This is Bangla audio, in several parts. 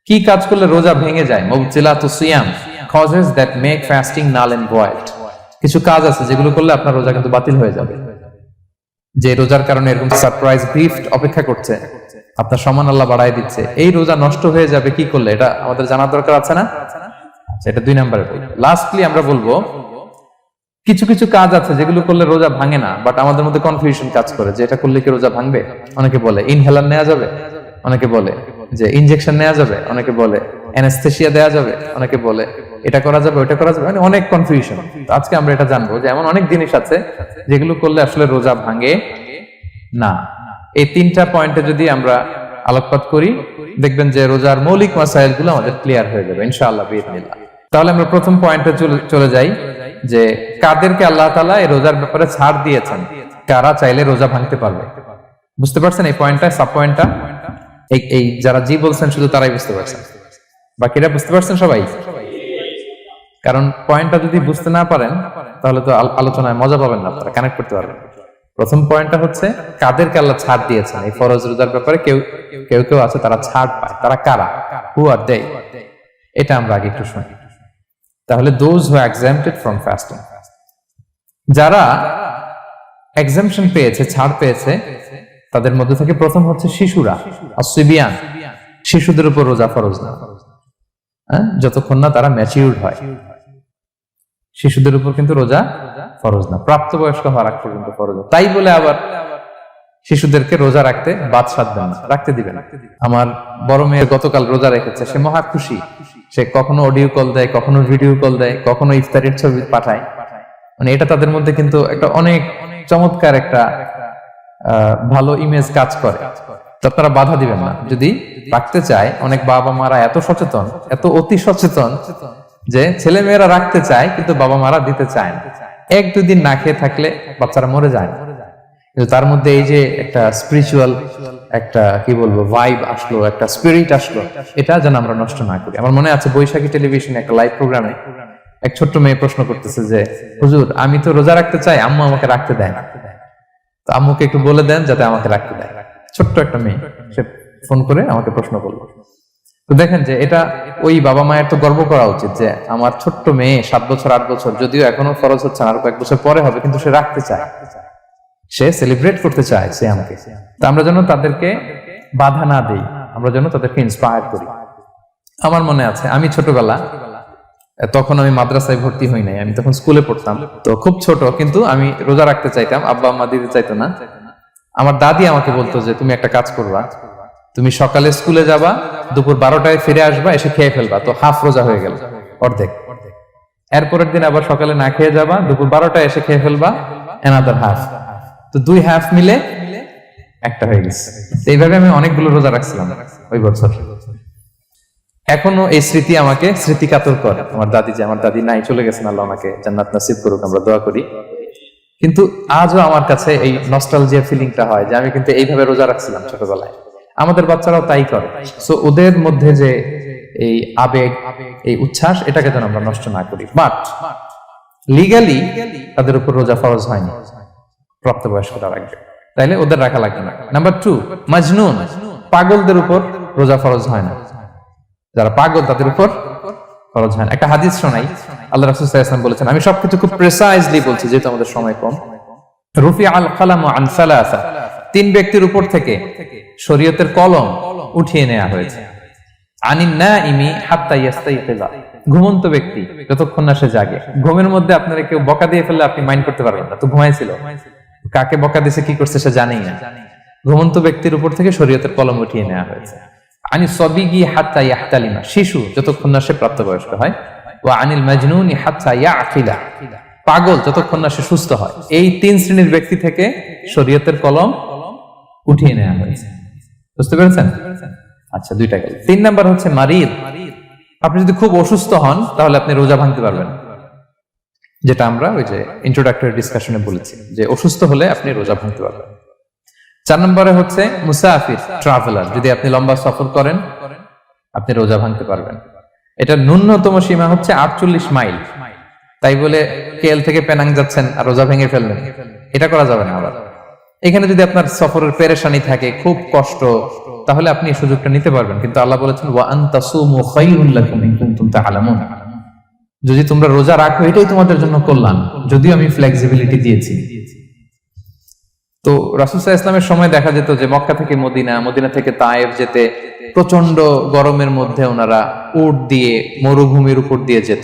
কি কাজ করলে রোজা ভেঙে যায়? মুবতিলাতুস সিয়াম, causes that make fasting null and void। কিছু কাজ আছে যেগুলো করলে আপনার রোজা কিন্তু বাতিল হয়ে যাবে। যে রোজার কারণে এরকম সারপ্রাইজ গিফট অপেক্ষা করছে, আপনার সম্মান আল্লাহ বাড়ায় দিচ্ছে, এই রোজা নষ্ট হয়ে যাবে কি করলে, এটা আমাদের জানার দরকার আছে না? এটা 2 নম্বরে। লাস্টলি আমরা বলবো কিছু কিছু কাজ আছে যেগুলো করলে রোজা ভাঙে না, বাট আমাদের মধ্যে কনফিউশন কাজ করে যে এটা করলে কি রোজা ভাঙবে। অনেকে বলে ইনহেলার নেওয়া যাবে, অনেকে বলে যে ইনজেকশন নেওয়া যাবে, অনেকে বলে অ্যানেস্থেসিয়া দেওয়া যাবে, অনেকে বলে এটা করা যাবে ওটা করা যাবে, মানে অনেক কনফিউশন। আজকে আমরা এটা জানবো যে এমন অনেক জিনিস আছে যেগুলো করলে আসলে রোজা ভাঙে না। এই 3টা পয়েন্টে যদি আমরা আলোকপাত করি, দেখবেন যে রোজার মৌলিক মাসাইল গুলো আমাদের ক্লিয়ার হয়ে যাবে ইনশাআল্লাহ বিইذنিল্লাহ। তাহলে আমরা প্রথম পয়েন্টে চলে যাই যে কাদেরকে আল্লাহ তাআলা এই রোজার ব্যাপারে ছাড় দিয়েছেন, কারা চাইলে রোজা ভাঙতে পারবে। বুঝতে পারছেন এই পয়েন্টটা, সাব পয়েন্টটা? এই যারা জি বলছেন শুধু তারাই বুঝতে পারছেন, বাকিরা বুঝতে পারছেন সবাই? কারণ পয়েন্টটা যদি বুঝতে না পারেন তাহলে তো আলোচনায় মজা পাবেন না, আপনারা কানেক্ট করতে পারবেন। প্রথম পয়েন্টটা হচ্ছে কাদেরকে আল্লাহ ছাড় দিয়েছেন এই ফরজ রোজার ব্যাপারে। কেউ কেউ আছে তারা ছাড় পায়, তারা কারা? হু আর দে? এটা আমরা আগে একটু শুনি। তাহলে those who are exempted from fasting, যারা এক্সাম্পশন পেয়েছে, ছাড় পেয়েছে, তাদের মধ্যে থেকে প্রথম হচ্ছে শিশুরা, আসিবিয়ান। শিশুদের উপর রোজা ফরজ না, যতক্ষণ না তারা ম্যাচিউরড হয়। শিশুদের উপর কিন্তু রোজা ফরজ না, প্রাপ্তবয়স্ক হওয়ার আগ পর্যন্ত ফরজ। তাই বলে আবার শিশুদেরকে রোজা রাখতে বাদ সাধবেন না, রাখতে দিবেন। আমার বড় মেয়ে গতকাল রোজা রেখেছে, সে মহা খুশি। সে কখনো অডিও কল দেয়, কখনো ভিডিও কল দেয়, কখনো ইফতারের ছবি পাঠায়। মানে এটা তাদের মধ্যে কিন্তু একটা অনেক চমৎকার একটা ভালো ইমেজ কাজ করে। তো আপনারা বাধা দিবেন না যদি রাখতে চায়। অনেক বাবা মারা এত সচেতন, এত অতি সচেতন যে ছেলে মেয়েরা রাখতে চায় কিন্তু বাবা মারা দিতে চায় না। 1-2 দিন না খেয়ে থাকলে বাচ্চারা মরে যায় না, কিন্তু তার মধ্যে এই যে একটা স্পিরিচুয়াল একটা কি বলবো ভাইব আসলো, একটা স্পিরিট আসলো, এটা যেন আমরা নষ্ট না করি। আমার মনে আছে বৈশাখী টেলিভিশনে একটা লাইভ প্রোগ্রামে এক ছোট্ট মেয়ে প্রশ্ন করতেছে যে হুজুর আমি তো রোজা রাখতে চাই, আম্মু আমাকে রাখতে দেয় না, তো আম্মুকে একটু বলে দেন যাতে আমাকে রাখতে দেয়। ছোট্ট একটা মেয়ে, সে ফোন করে আমাকে প্রশ্ন করলো। তো দেখেন যে এটা ওই বাবা মায়ের তো গর্ব করা উচিত যে আমার ছোট্ট মেয়ে 7 বছর 8 বছর, যদিও এখনো ফরজ হচ্ছে না, আর কয়েক বছর পরে হবে, কিন্তু সে রাখতে চায়, সে সেলিব্রেট করতে চায় সে আমাকে। তো আমরা যেন তাদেরকে বাধা না দেই, আমরা যেন তাদেরকে ইন্সপায়ার করি। আমার মনে আছে আমি ছোটবেলা, তখন আমি মাদ্রাসায় ভর্তি হই নাই, আমি তখন স্কুলে পড়তাম, তো খুব ছোট, কিন্তু আমি রোজা রাখতে চাইতাম, আব্বা আম্মা দিতে চাইতো না। আমার দাদি আমাকে বলতো যে তুমি একটা কাজ করবা, তুমি সকালে স্কুলে যাবা, দুপুর 12টায় ফিরে আসবা, এসে খেয়ে ফেলবা, তো হাফ রোজা হয়ে গেল, অর্ধেক। এরপরের দিন আবার সকালে না খেয়ে যাবা, দুপুর 12টায় এসে খেয়ে ফেলবা, অ্যানাদার হাফ, তো 2 হাফ মিলে একটা হয়ে গেছে। এইভাবে আমি অনেকগুলো রোজা রাখছিলাম ওই বছর। এখনো এই স্মৃতি আমাকে স্মৃতিকাতর করে। আমার দাদি নাই, চলে গেছেন, আল্লাহ ওনাকে জান্নাত নসিব করুক, আমরা দোয়া করি। কিন্তু আজও আমার কাছে এই নস্টালজিয়া ফিলিংটা হয় যে আমি কিন্তু এইভাবে রোজা রাখছিলাম ছোটবেলায়। আমাদের বাচ্চারাও তাই করে। সো ওদের মধ্যে যে এই আবেগ, এই উচ্ছ্বাস, এটাকে যেন আমরা নষ্ট না করি। বাট লিগালি তাদের উপর রোজা ফরজ হয়নি, প্রাপ্তবয়স্করা রাখবে, তাইলে ওদের রাখা লাগবে না। নাম্বার 2, মাজনুন, পাগলদের উপর রোজা ফরজ হয় না। যারা পাগল তাদের উপর ফরজ হয় না। একটা হাদিস শোনাই, আল্লাহ রাসূল সাল্লাল্লাহু আলাইহি ওয়াসাল্লাম বলেছেন, আমি সবকিছু খুব প্রিসাইজলি বলছি যেহেতু আমাদের সময় কম। রুফি আল কালামু আন সালাসা, 3 ব্যক্তির উপর থেকে শরীয়তের কলম উঠিয়ে নেওয়া হয়েছে। আনিন নাইমি হাত্তা ইয়াস্তাইকিযা, ঘুমন্ত ব্যক্তি যতক্ষণ না সে জাগে। ঘুমের মধ্যে আপনারা কেউ বকা দিয়ে ফেললে আপনি মাইন্ড করতে পারবেন না, তো ঘুমাইছিল, কাকে বকা দিয়েছে কি করছে সে জানেই না। ঘুমন্ত ব্যক্তির উপর থেকে শরীয়তের কলম উঠিয়ে নেওয়া হয়েছে। আনি সবিগি হাত্তা ইয়াহতালিমা, শিশু যতক্ষণ না সে প্রাপ্তবয়স্ক হয়। ওয়া আনিল মাজনুনি হাত্তা ইয়াকিলা, পাগল যতক্ষণ না সে সুস্থ হয়। এই 3 শ্রেণীর ব্যক্তি থেকে শরীয়তের কলম উঠিয়ে নেওয়া হয়েছে। বুঝতে পেরেছেন? আচ্ছা, 2টা গেল। 3 নাম্বার হচ্ছে মারিদ, আপনি যদি খুব অসুস্থ হন তাহলে আপনি রোজা ভাঙতে পারবেন, যেটা আমরা ওই যে ইন্ট্রোডাক্টরি ডিসকাশনে বলেছি যে অসুস্থ হলে আপনি রোজা ভাঙতে পারবেন। 4 নম্বরে হচ্ছে মুসাফির, ট্রাভেলার, যদি আপনি লম্বা সফর করেন আপনি রোজা ভাঙতে পারবেন। এটা ন্যূনতম সীমা হচ্ছে 48 মাইল। তাই বলে কেএল থেকে পেনাং যাচ্ছেন আর রোজা ভেঙে ফেললেন, এটা করা যাবে না। আবার এখানে যদি আপনার সফরের পেরেশানি থাকে, খুব কষ্ট, তাহলে আপনি এই সুযোগটা নিতে পারবেন। কিন্তু আল্লাহ বলেছেন ওয়া আন তাসুমু খায়রুল লাকুম ইন কুনতুম তা'লামুন, যদি তোমরা রোজা রাখো এটাই তোমাদের জন্য কল্যাণ, যদিও আমি ফ্লেক্সিবিলিটি দিয়েছি। তো রাসূল সাল্লাল্লাহু আলাইহি ওয়াসাল্লামের সময় দেখা যেত যে মক্কা থেকে মদিনা, মদিনা থেকে তায়েফ যেতে প্রচন্ড গরমের মধ্যে ওনারা উট দিয়ে মরুভূমির উপর দিয়ে যেত।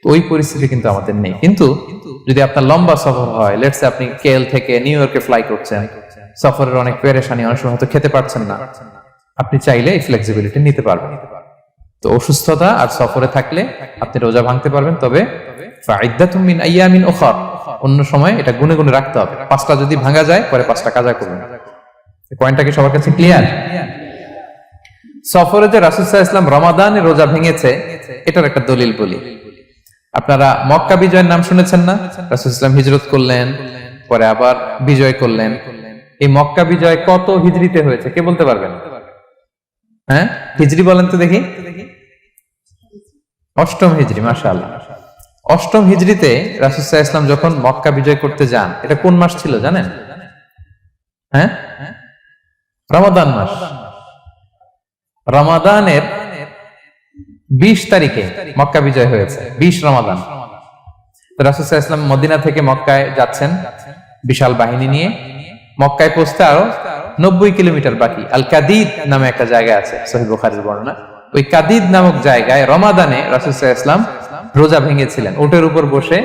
তো ওই পরিস্থিতি কিন্তু আমাদের নেই। কিন্তু যদি আপনার লম্বা সফর হয়, লেটস সে আপনি কেএল থেকে নিউ ইয়র্কে ফ্লাই করছেন, সফরের অনেক পেরেশানি, অনেক সময় হয়তো খেতে পারছেন না, আপনি চাইলে এই ফ্লেক্সিবিলিটি নিতে পারবেন। তো অসুস্থতা আর সফরে থাকলে আপনি রোজা ভাঙতে পারবেন, তবে ফাইদ্দাতুম মিন আইয়ামিন উখর, অন্য সময় এটা গুনে গুনে রাখতে হবে। 5টা যদি ভাঙা যায় পরে 5টা কাজা করবেন। পয়েন্টটা কি সবার কাছে ক্লিয়ার? সফরে যে রাসূল সাল্লাল্লাহু আলাইহি ওয়াসাল্লাম রমাদানে রোজা ভেঙেছে, এটার একটা দলিল বলি। আপনারা মক্কা বিজয়ের নাম শুনেছেন না? রাসূল সাল্লাল্লাহু আলাইহি ওয়াসাল্লাম হিজরত করলেন, পরে আবার বিজয় করলেন। এই মক্কা বিজয় কত হিজরিতে হয়েছে কে বলতে পারবেন? হ্যাঁ, হিজরি বলেন তো দেখি। 8ম হিজরি, মাশাআল্লাহ। 8ম হিজরিতে রাসূল সাল্লাল্লাহু আলাইহি ওয়াসাল্লাম যখন মক্কা বিজয় করতে যান, এটা কোন মাস ছিল জানেন? হ্যাঁ, রমাদান মাস। রমাদানের 20 তারিখে মক্কা বিজয় হয়েছে, 20 রমাদান। রাসূল সাল্লাল্লাহু আলাইহি ওয়াসাল্লাম মদিনা থেকে মক্কায় যাচ্ছেন বিশাল বাহিনী নিয়ে। মক্কায় পৌঁছতে আরো 90 কিলোমিটার বাকি। আল কাদিদ নামে একটা জায়গা আছে, সহিহ বুখারীর বর্ণনা। ওই কাদিদ নামক জায়গায় রমাদানে রাসূল সাল্লাল্লাহু আলাইহি ওয়াসাল্লাম রোজা ভেঙেছিলেন, উটের উপর বসে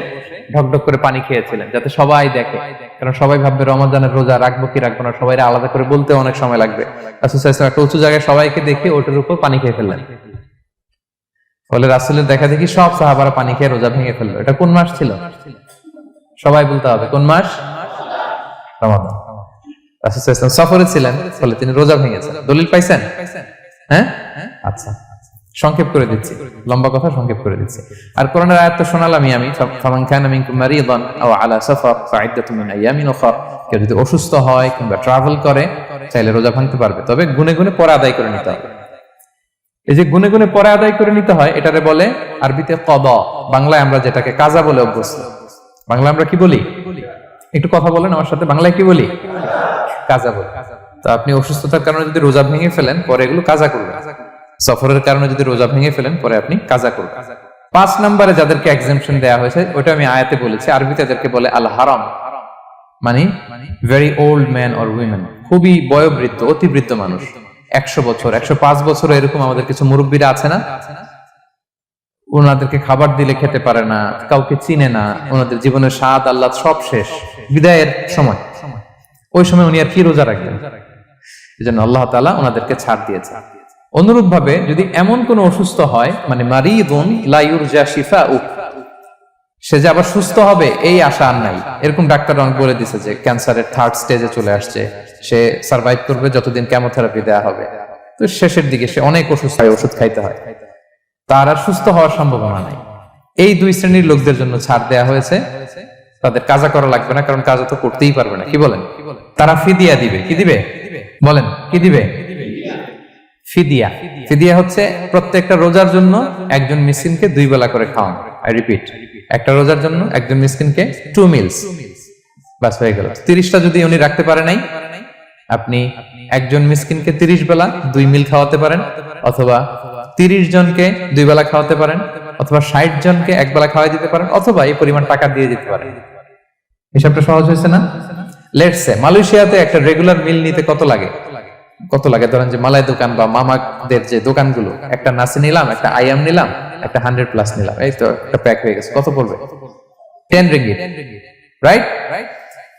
ঢকঢক করে পানি খেয়েছিলেন, যাতে সবাই দেখে। কারণ সবাই ভাববে রমাদানের রোজা রাখবো কি রাখবো না, সবাই আলাদা করে বলতে অনেক সময় লাগবে। রাসূল সাল্লাল্লাহু আলাইহি ওয়াসাল্লাম একটা উঁচু জায়গায় সবাইকে দেখে উটের উপর পানি খেয়ে ফেললেন। ফলে রাসূলের দেখা দেখি সব সাহাবারা পানি খেয়ে রোজা ভেঙে ফেললো। এটা কোন মাস ছিল? সবাই বলতে হবে কোন মাস? রমাদান। রাসূল সাল্লাল্লাহু আলাইহি ওয়াসাল্লাম সফরে ছিলেন, ফলে তিনি রোজা ভেঙেছেন। দলিল পাইছেন? হ্যাঁ, আচ্ছা, সংক্ষেপ করে দিচ্ছি, লম্বা কথা সংক্ষেপ করে দিচ্ছি। আর কোরআনের আয়াত তো শোনালামই আমি, ফামান কানা মিনকুম মারিদান আও আলা সাফার ফাইদ্দাতুম মিন আইয়ামিন উখর। কেউ যদি অসুস্থ হয় কিংবা ট্রাভেল করে, চাইলে রোজা ভাঙতে পারবে, তবে গুনে গুনে পরে আদায় করে নিতে হবে। এই যে গুনে গুনে পরে আদায় করে নিতে হয়, এটারে বলে আরবিতে কদা, বাংলায় আমরা যেটাকে কাজা বলে অভ্যস্ত। বাংলায় আমরা কি বলি? একটু কথা বলেন আমার সাথে, বাংলায় কি বলি? কাজা বলি। তো আপনি অসুস্থতার কারণে যদি রোজা ভেঙে ফেলেন, পরে এগুলো কাজা করবেন। সফরের কারণে যদি রোজা ভেঙে ফেলেন, পরে আপনি কাজা করবেন। 5 নম্বরে যাদেরকে এক্সাম্পশন দেয়া হয়েছে, ওটা আমি আয়াতে বলেছি। আরবিতে এদেরকে বলে আল হারাম, মানে very old man or women, খুবই বয়োবৃদ্ধ, অতি বৃদ্ধ মানুষ, 100 বছর 105 বছর এরকম আমাদের কিছু মুরব্বীরা আছে না, ওনাদেরকে খাবার দিলে খেতে পারে না, কাউকে চিনে না, ওনাদের জীবনের স্বাদ আহ্লাদ সব শেষ, বিদায়ের সময়। ওই সময় উনি আর কি রোজা রাখবেন? এজন্য আল্লাহ তাআলা ওনাদেরকে ছাড় দিয়েছে। অনুরূপ ভাবে যদি এমন কোন অসুস্থ হয়, মানে মারিদুন লা ইউরজা শিফাউ, সে যে আবার সুস্থ হবে এই আশা আর নাই, এরকম ডাক্তার অনেক বলে দিছে যে ক্যান্সারের 3rd স্টেজে চলে আসছে, সে সার্ভাইভ করবে যতদিন কেমোথেরাপি দেওয়া হবে, তো শেষের দিকে সে অনেক অসুস্থ হয়, ওষুধ খাইতে হয়, তার আর সুস্থ হওয়ার সম্ভাবনা নাই। এই 2 শ্রেণীর লোকদের জন্য ছাড় দেয়া হয়েছে, তাদের কাজা করা লাগবে না, কারণ কাজা তো করতেই পারবে না। কি বলেন? তারা ফিদিয়া দিবে। কি দিবে বলেন? কি দিবে? ফিদিয়া। ফিদিয়া হচ্ছে প্রত্যেকটা রোজার জন্য একজন মিসকিনকে 2 বেলা করে খাওয়ানো। আই রিপিট, একটা রোজার জন্য একজন মিসকিনকে 2 মিলস, বাস হয়ে গেল। 30টা যদি উনি রাখতে পারে নাই, আপনি একজন মিসকিনকে 30 বেলা 2 মিল খাওয়াতে পারেন, অথবা 30 জনকে 2 বেলা খাওয়াতে পারেন, অথবা 60 জনকে 1 বেলা খাওয়াই দিতে পারেন, অথবা এই পরিমাণ টাকা দিয়ে দিতে পারেন। হিসাবটা সহজ হয়েছে না? লেটস সে মালয়েশিয়াতে একটা রেগুলার মিল নিতে কত লাগে? ধরেন যে মালাই দোকান বা মামাদের যে দোকানগুলো, একটা নাসি নিলাম, একটা আইয়াম নিলাম, একটা 100+ নিলাম, এই তো একটা প্যাক হয়ে গেছে। কত পড়বে? 10 রিঙ্গিট, রাইট?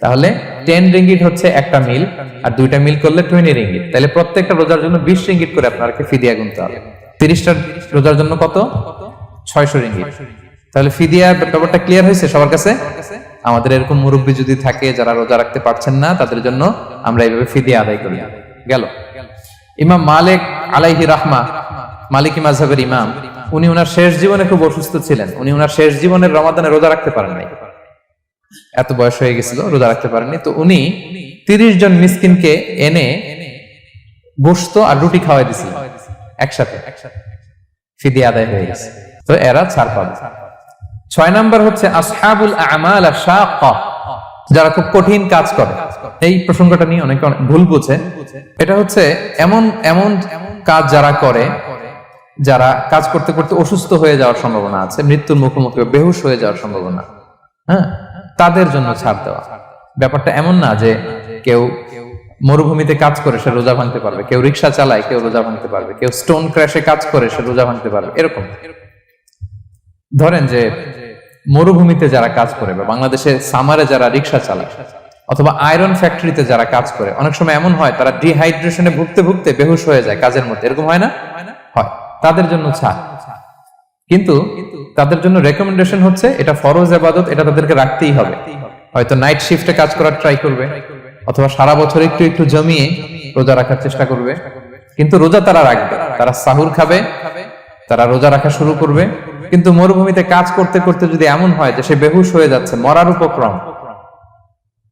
তাহলে 10 রিঙ্গিট হচ্ছে একটা মিল, আর 2টা মিল করলে 20 রিঙ্গিট। তাহলে প্রত্যেকটা রোজার জন্য 20 রিঙ্গিট করে আপনাকে ফিদিয়া গুনতে হবে। 30টা রোজার জন্য কত? 600 রিঙ্গিট। তাহলে ফিদিয়া ব্যাপারটা ক্লিয়ার হয়েছে সবার কাছে? আমাদের এরকম মুরব্বী যদি থাকে যারা রোজা রাখতে পারছেন না, তাদের জন্য আমরা এইভাবে ফিদিয়া আদায় করি। গেল। ইমাম মালিক আলাইহি রাহমা, মালিকি মাযহাবের ইমাম, উনি ওনার শেষ জীবনে খুব অসুস্থ ছিলেন। উনি ওনার শেষ জীবনের রমাদানে রোজা রাখতে পারেন নাই, এত বয়স হয়ে গেছিল, রোজা রাখতে পারেননি। তো উনি 30 জন মিসকিনকে এনে গোশত আর রুটি খাওয়াই দিয়েছিলেন একসাথে, ফিদিয়া আদায় হয়ে গেছে। তো এরা ছাড় পাবে। 6 নাম্বার হচ্ছে আসহাবুল আমাল আশ-শাক্কা, যারা খুব কঠিন কাজ করে। এই প্রসঙ্গটা নিয়ে অনেকে ভুল বুঝে। এটা হচ্ছে এমন এমন কাজ যারা করে, যারা কাজ করতে করতে অসুস্থ হয়ে যাওয়ার সম্ভাবনা আছে, মৃত্যুর মুখোমুখি বেহুশ হয়ে যাওয়ার সম্ভাবনা, হ্যাঁ, তাদের জন্য ছাড় দেওয়া। ব্যাপারটা এমন না যে কেউ মরুভূমিতে কাজ করে সে রোজা ভাঙতে পারবে, কেউ রিক্সা চালায় কেউ রোজা ভাঙতে পারবে, কেউ স্টোন ক্র্যাশে কাজ করে সে রোজা ভাঙতে পারবে, এরকম। ধরেন যে মরুভূমিতে যারা কাজ করে বা বাংলাদেশে সামারে যারা রিক্সা চালায় অথবা আয়রন ফ্যাক্টরিতে যারা কাজ করে, অনেক সময় এমন হয় তারা ডিহাইড্রেশনে ভুগতে ভুগতে বেহুশ হয়ে যায় কাজের মধ্যে, এরকম হয় না? হয়। তাদের জন্য ছাড়, কিন্তু তাদের জন্য রেকমেন্ডেশন হচ্ছে এটা ফরজ ইবাদত, এটা তাদেরকে রাখতেই হবে। হয়তো নাইট শিফটে কাজ করার ট্রাই করবে অথবা সারা বছর একটু একটু জমিয়ে রোজা রাখার চেষ্টা করবে, কিন্তু রোজা তারা রাখবে, তারা সাহুর খাবে, তারা রোজা রাখা শুরু করবে। কিন্তু মরুভূমিতে কাজ করতে করতে যদি এমন হয় যে সে বেহুশ হয়ে যাচ্ছে, মরার উপক্রম,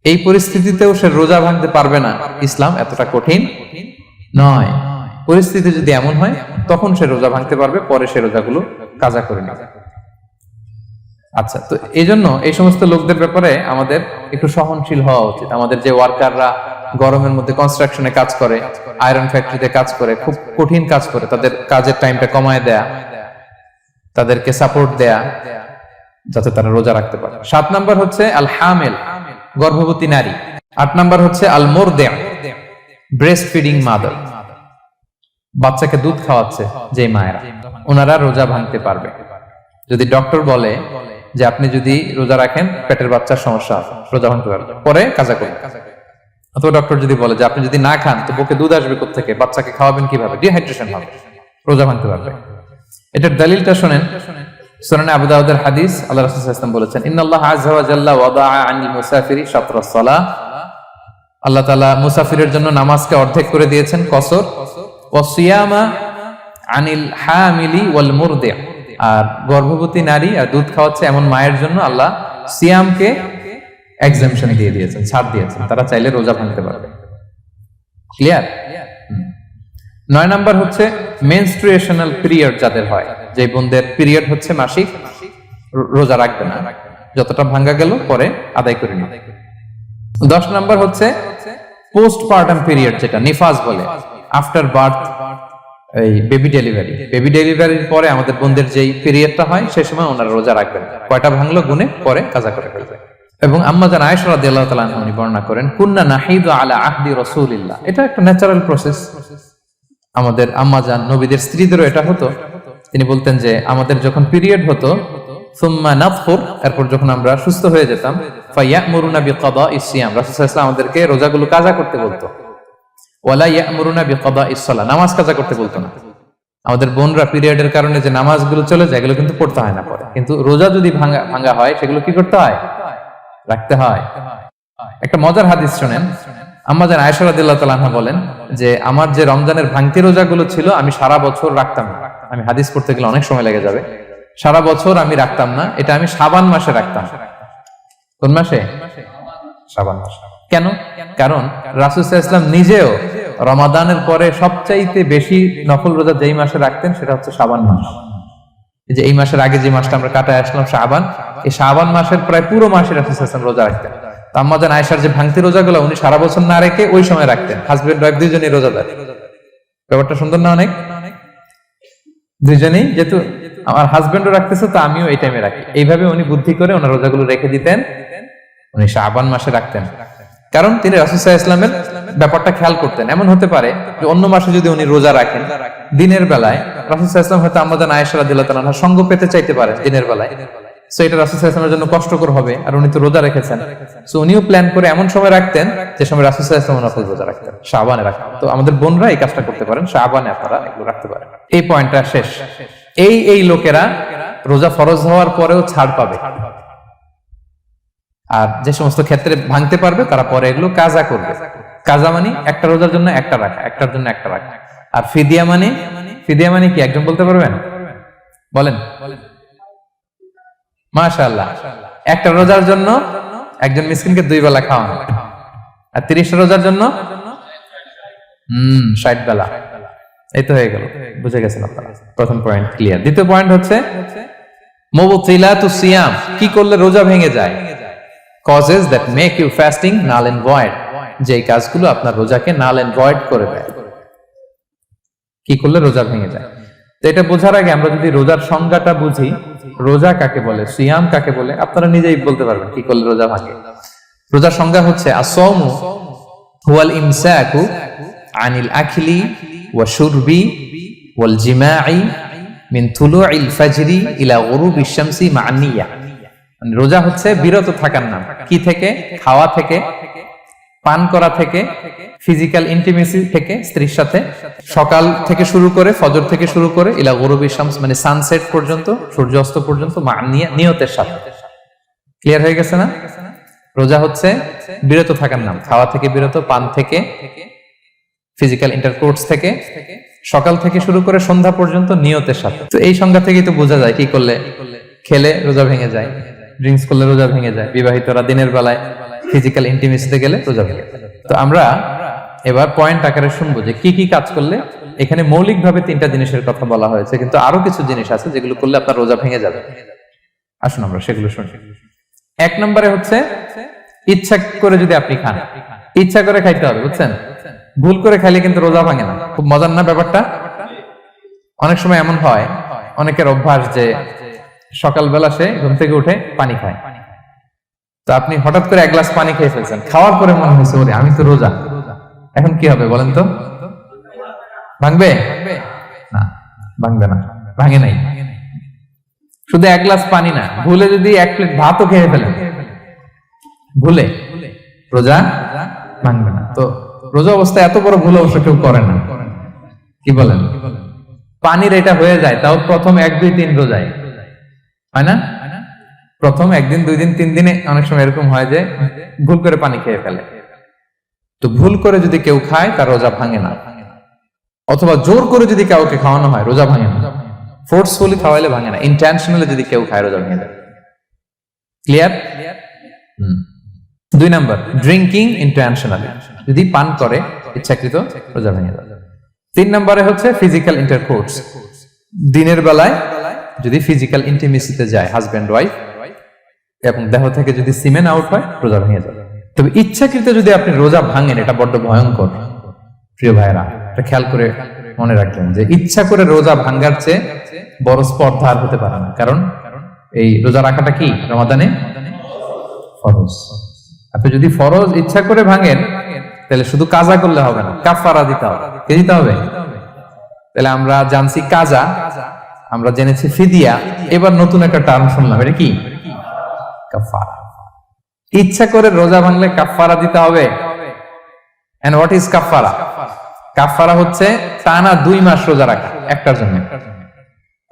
এই পরিস্থিতিতেও সে রোজা ভাঙতে পারবে না, ইসলাম এতটা কঠিন নয়। পরিস্থিতি যদি এমন হয় তখন সে রোজা ভাঙতে পারবে, পরে সে রোজাগুলো কাজা করে নেবে। আচ্ছা, তো এই জন্য এই সমস্ত লোকদের ব্যাপারে আমাদের একটু সহনশীল হওয়া উচিত। আমাদের যে ওয়ার্কাররা গরমের মধ্যে কনস্ট্রাকশনে কাজ করে, আয়রন ফ্যাক্টরিতে কাজ করে, খুব কঠিন কাজ করে, তাদের কাজের টাইমটা কমায় দেয়া, তাদেরকে সাপোর্ট দেয়া, যাতে তারা রোজা রাখতে পারে। 7 নাম্বার হচ্ছে আল হামিল, গর্ভবতী নারী। 8 নাম্বার হচ্ছে আল মুরদিআ, ব্রেস্ট ফিডিং মাদার, বাচ্চাকে দুধ খাওয়াচ্ছে যে মায়েরা, ওনারা রোজা ভাঙতে পারবে। যদি ডক্টর বলে যে আপনি যদি রোজা রাখেন পেটের বাচ্চার সমস্যা আছে, রোজা ভাঙতে পারবে, পরে কাজা করবে। অথবা ডক্টর যদি বলে যে আপনি যদি না খান তো বুকে দুধ আসবে কোত্থেকে, বাচ্চাকে খাওয়াবেন কিভাবে, ডিহাইড্রেশন হবে, রোজা ভাঙতে পারবে। এটার দলিলটা শুনেন, সুনান আবু দাউদের হাদিস, আল্লাহ রাসূল সাল্লাল্লাহু আলাইহি ওয়াসাল্লাম বলেছেন, ইন্নাল্লাহা আযজা ওয়া জাল্লা ওয়াদাআ আনিল মুসাফিরি শাতরাস সালাহ, আল্লাহ তাআলা মুসাফিরের জন্য নামাজকে অর্ধেক করে দিয়েছেন, কসর, ওয়া সিয়ামা আনিল হামিলি ওয়াল মুরদি', আর গর্ভবতী নারী আর দুধ খাওয়াচ্ছে এমন মায়ের জন্য আল্লাহ সিয়ামকে এক্সাম্পশন দিয়ে দিয়েছেন, ছাড় দিয়েছেন, তারা চাইলে রোজা ভাঙতে পারবে। ক্লিয়ার? 9 নাম্বার হচ্ছে মেনস্ট্রুয়েশনাল পিরিয়ড যাদের হয়, যে বোনদের পিরিয়ড হচ্ছে মাসিক, রোজা রাখবে না, যতটা ভাঙ্গা গেল পরে আদায় করে নিবে। 10 নাম্বার হচ্ছে পোস্টপার্টাম পিরিয়ড, যেটা নিফাস বলে, আফটার বার্থ, এই বেবি ডেলিভারি, বেবি ডেলিভারির পরে আমাদের বোনদের যেই পিরিয়ডটা হয় সে সময় ওনারা রোজা রাখবেন, কয়টা ভাঙলো গুনে পরে কাজা করে ফেলবে। এবং আম্মা জান আয়েশা রাদিয়াল্লাহু তাআলা আনহা উনি বর্ণনা করেন, কুন্না নাহিদু আলা আহদি রাসূলিল্লাহ, এটা একটা ন্যাচারাল প্রসেস, আমাদের আম্মা জান নবীদের স্ত্রীদেরও এটা হতো। তিনি বলতেন যে আমাদের যখন পিরিয়ড হতো, সুম্মা নাতফুর, এরপর যখন আমরা সুস্থ হয়ে যেতাম, ফায়ামুরুনা বিকাদাইস সিয়াম, রাসূল সাল্লাল্লাহু আলাইহি ওয়াসাল্লাম আমাদেরকে রোজাগুলো কাজা করতে বলতো, ওয়ালা ইয়ামুরুনা বিকাদাইস সালাহ, নামাজ কাজা করতে বলতো না। আমাদের বোনরা পিরিয়ডের কারণে যে নামাজগুলো চলে যায় এগুলো কিন্তু পড়তে হয় না পরে, কিন্তু রোজা যদি ভাঙা হয় সেগুলো কি করতে হয়? রাখতে হয়। একটা মজার হাদিস শুনেন, আম্মা জান আয়েশা রাদিয়াল্লাহু তাআলা আনহা বলেন যে আমার যে রমজানের ভাঙতি রোজাগুলো ছিল আমি সারা বছর রাখতাম না, আমি হাদিস পড়তে গেলে অনেক সময় লেগে যাবে, সারা বছর আমি রাখতাম না, এটা আমি শাবান মাসে রাখতাম। কোন মাসে? শাবান মাসে। কেন? কারণ রাসূল সাল্লাল্লাহু আলাইহি ওয়াসাল্লাম নিজেও রমাদানের পরে সবচাইতে বেশি নফল রোজা যেই মাসে রাখতেন সেটা হচ্ছে শাবান মাস। এই যে এই মাসের আগে যে মাসটা আমরা কাটায় আসলাম শাবান, এই শাবান মাসের প্রায় পুরো মাসে রাসূল সাল্লাল্লাহু আলাইহি ওয়াসাল্লাম রোজা রাখতেন। তো আম্মা জান আয়েশার যে ভাঙতি রোজাগুলো উনি সারা বছর না রেখে ওই সময় রাখতেন, হাজবেন্ড ওয়াইফ দুইজনেই রোজাদার। ব্যাপারটা সুন্দর না অনেক? দুইজনেই, যেহেতু আমার হাজবেন্ডও রাখতেছে তো আমিও এই টাইমে রাখি, এইভাবে উনি বুদ্ধি করে ওনার রোজাগুলো রেখে দিতেন, উনি শাবান মাসে রাখতেন। কারণ তিনি রাসূল সাল্লাল্লাহু আলাইহি ওয়াসাল্লামের ব্যাপারটা খেয়াল করতেন। এমন হতে পারে যে অন্য মাসে যদি উনি রোজা রাখেন দিনের বেলায়, রাসূল সাল্লাল্লাহু আলাইহি ওয়াসাল্লাম হয়তো আম্মা জান আয়েশা রাদিয়াল্লাহু তাআলা আনহার সঙ্গ পেতে চাইতে পারেন দিনের বেলায়, সো এটা রাসূল সাল্লাল্লাহু আলাইহি ওয়াসাল্লামের জন্য কষ্টকর হবে, আর উনি তো রোজা রেখেছেন, সো উনিও প্ল্যান করে এমন সময় রাখতেন যে সময় রাসূল সাল্লাল্লাহু আলাইহি ওয়াসাল্লাম নফল রোজা রাখতেন, শাবানে রাখতেন। তো আমাদের বোনরা এই কাজটা করতে পারেন, শাবানে আপনারা এগুলো রাখতে পারেন। এই পয়েন্টটা শেষ। এই লোকেরা রোজা ফরজ হওয়ার পরেও ছাড় পাবে, আর যে সমস্ত ক্ষেত্রে ভাঙতে পারবে তারা পরে এগুলো কাজা করবে। কাজা মানে একটা রোজার জন্য একটা রাখা, একটার জন্য একটা রাখা। আর ফিদিয়া মানে কি একজন বলতে পারবেন? বলেন। মাশাআল্লাহ, একটা রোজার জন্য একজন মিসকিনকে 2 বেলা খাওয়ানো, আর 30 রোজার জন্য 60 বেলা। এই তো হয়ে গেল, বুঝে গেছেন আপনারা। প্রথম পয়েন্ট ক্লিয়ার। দ্বিতীয় পয়েন্ট হচ্ছে মুবতিলাতুস সিয়াম, কি করলে রোজা ভেঙে যায়? Causes that make you fasting null and void, যে কাজগুলো আপনার রোজাকে নাল এন্ড ভয়েড করে দেয়। কি করলে রোজা ভেঙে যায়? তো এটা বোঝার আগে আমরা যদি রোজার সংজ্ঞাটা বুঝি, রোজা কাকে বলে, সিয়াম কাকে বলে, আপনারা নিজেই বলতে পারবেন কি করলে রোজা ভাঙে। রোজার সংজ্ঞা হচ্ছে আসওমু হুয়াল ইমসাকু আনিল আকলি ওয়া শুরবি ওয়াল জিমাই মিন তুলুইল ফাজরি ইলা গুরুবিশ শামসি মা'আন নিয়্যা। মানে রোজা হচ্ছে বিরত থাকার নাম। কি থেকে? খাওয়া থেকে, পান করা থেকে, ফিজিক্যাল ইন্টিমেসি থেকে স্ত্রীর সাথে, সকাল থেকে শুরু করে, ফজর থেকে শুরু করে ইলা গুরুবিশ শামস মানে সানসেট পর্যন্ত, সূর্যাস্ত পর্যন্ত মা'আন নিয়্যা নিয়তের সাথে। ক্লিয়ার হয়ে গেছে না? রোজা হচ্ছে বিরত থাকার নাম। খাওয়া থেকে বিরত, পান থেকে, ফিজিক্যাল ইন্টারকোর্স থেকে, সকাল থেকে শুরু করে সন্ধ্যা পর্যন্ত নিয়তের সাথে। তো এই সংজ্ঞা থেকেই তো বোঝা যায় কি করলে, খেলে রোজা ভেঙে যায়, ড্রিঙ্কস করলে রোজা ভেঙে যায়, বিবাহিতরা দিনের বেলায় ফিজিক্যাল ইন্টিমেসিতে গেলে রোজা ভেঙে যায়। তো আমরা এবার পয়েন্ট আকারে শুনবো যে কি কি কাজ করলে। এখানে মৌলিকভাবে 3টা জিনিসের কথা বলা হয়েছে, কিন্তু আরো কিছু জিনিস আছে যেগুলো করলে আপনার রোজা ভেঙে যাবে। আসুন আমরা সেগুলো শুনি। 1 নম্বরে হচ্ছে ইচ্ছা করে যদি আপনি খান, ইচ্ছা করে খাইতে হবে, বুঝছেন? ভুল করে খাইলে কিন্তু রোজা ভাঙে না। খুব মজার না ব্যাপারটা? অনেক সময় এমন হয়, অনেকের অভ্যাস যে সকালবেলা সে ঘুম থেকে উঠে পানি খায়। তো আপনি হঠাৎ করে 1 গ্লাস পানি খেয়ে ফেলছেন, খাওয়ার পরে মনে হয়েছে ওরে আমি তো রোজা, এখন কি হবে বলেন তো? ভাঙবে না? ভাঙবে না, ভাঙে নাই। শুধু 1 গ্লাস পানি না, ভুলে যদি 1 প্লেট ভাতও খেয়ে ফেলেন, ভুলে, রোজা ভাঙবে না। তো রোজা অবস্থায় এত বড় ভুল অবশ্য কেউ করে না, কি বলেন? পানির এটা হয়ে যায়, তাও প্রথম 1, 2, 3 রোজায় হয় না? প্রথম 1 দিন, 2 দিন, 3 দিনে অনেক সময় এরকম হয় যে ভুল করে পানি খেয়ে ফেলে। তো ভুল করে যদি কেউ খায় তার রোজা ভাঙে না। অথবা জোর করে যদি কাউকে খাওয়ানো হয় রোজা ভাঙে না। ফোর্সফুলি খাওয়াইলে ভাঙে না। ইন্টেনশনালি যদি কেউ খায় রোজা ভেঙে যায়। ক্লিয়ার? 2 নাম্বার, ড্রিঙ্কিং ইন্টেনশনালি, যদি পান করে ইচ্ছাকৃত রোজা ভেঙে যায়। 3 নম্বরে হচ্ছে ফিজিক্যাল ইন্টারকোর্স, দিনের বেলায় যদি ফিজিক্যাল ইন্টিমেসিতে যায় হাজবেন্ড ওয়াইফ এবং দেহ থেকে যদি সিমেন আউট হয় রোজা ভেঙে যাবে। তবে ইচ্ছাকৃত যদি আপনি রোজা ভাঙেন এটা বড্ড ভয়ঙ্কর প্রিয় ভাইরা। এটা খেয়াল করে মনে রাখবেন যে ইচ্ছা করে রোজা ভাঙার চেয়ে বড় স্পর্ধা আর হতে পারে না। কারণ এই রোজা রাখাটা কি রমাদানে ফরজ। আপনি যদি ফরজ ইচ্ছা করে ভাঙেন তাহলে শুধু কাজা করলে হবে না, কাফারা দিতে হবে। কে দিতে হবে? তাহলে আমরা জানছি কাজা, আমরা জেনেছি ফিদিয়া, এবার নতুন একটা টার্ম শুনলাম, এটা কি? কাফারা। ইচ্ছা করে রোজা ভাঙলে কাফারা দিতে হবে। এন্ড হোয়াট ইজ কাফারা? কাফারা হচ্ছে টানা 2 মাস রোজা রাখা একটার জন্য।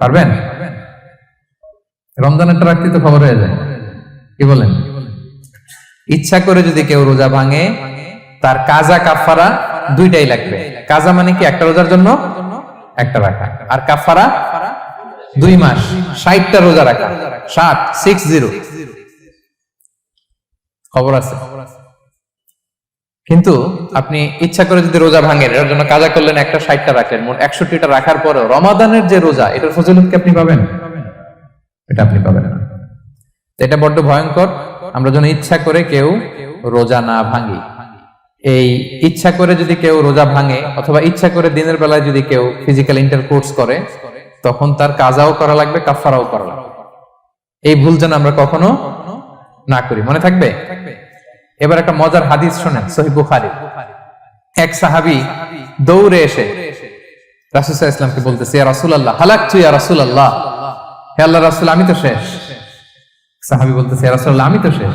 পারবেন? রমজানেরটা রাখতে তো খবর হয়ে যায়, কি বলেন? ইচ্ছা করে যদি কেউ রোজা ভাঙে তার কাজা কাফারা 2টাই লাগবে। কাজা মানে কি? একটা রোজার জন্য একটা রাখা, আর কাফারা 2 মাস 60টা রোজা রাখা। 60 খবর আছে। কিন্তু আপনি ইচ্ছা করে যদি রোজা ভাঙেন এর জন্য কাজা করলেন, একটা 60টা রাখলেন, মোট 61টা রাখার পরেও রমাদানের যে রোজা এটার ফজিলত কি আপনি পাবেন? এটা আপনি পাবেন না। এটা বড্ড ভয়ঙ্কর। আমরা যেন ইচ্ছা করে কেউ রোজা না ভাঙি। এই ইচ্ছা করে যদি কেউ রোজা ভাঙে অথবা ইচ্ছা করে দিনের বেলায় যদি কেউ ফিজিক্যাল ইন্টারকোর্স করে তখন তার কাজাও করা লাগবে, কাফারাও করা লাগবে। এই ভুল যেন আমরা কখনো না করি, মনে থাকবে? এবার একটা মজার হাদিস শোনেন, সহিহ বুখারী। এক সাহাবী দৌড়ে এসে রাসূল সাল্লাল্লাহু আলাইহি ওয়াসাল্লামকে বলতেছে, ইয়া রাসূলুল্লাহ হালাকতু ইয়া রাসূলুল্লাহ, হে আল্লাহর রাসূল আমি তো শেষ। সাহাবী বলতেছে, ইয়া রাসূলুল্লাহ আমি তো শেষ।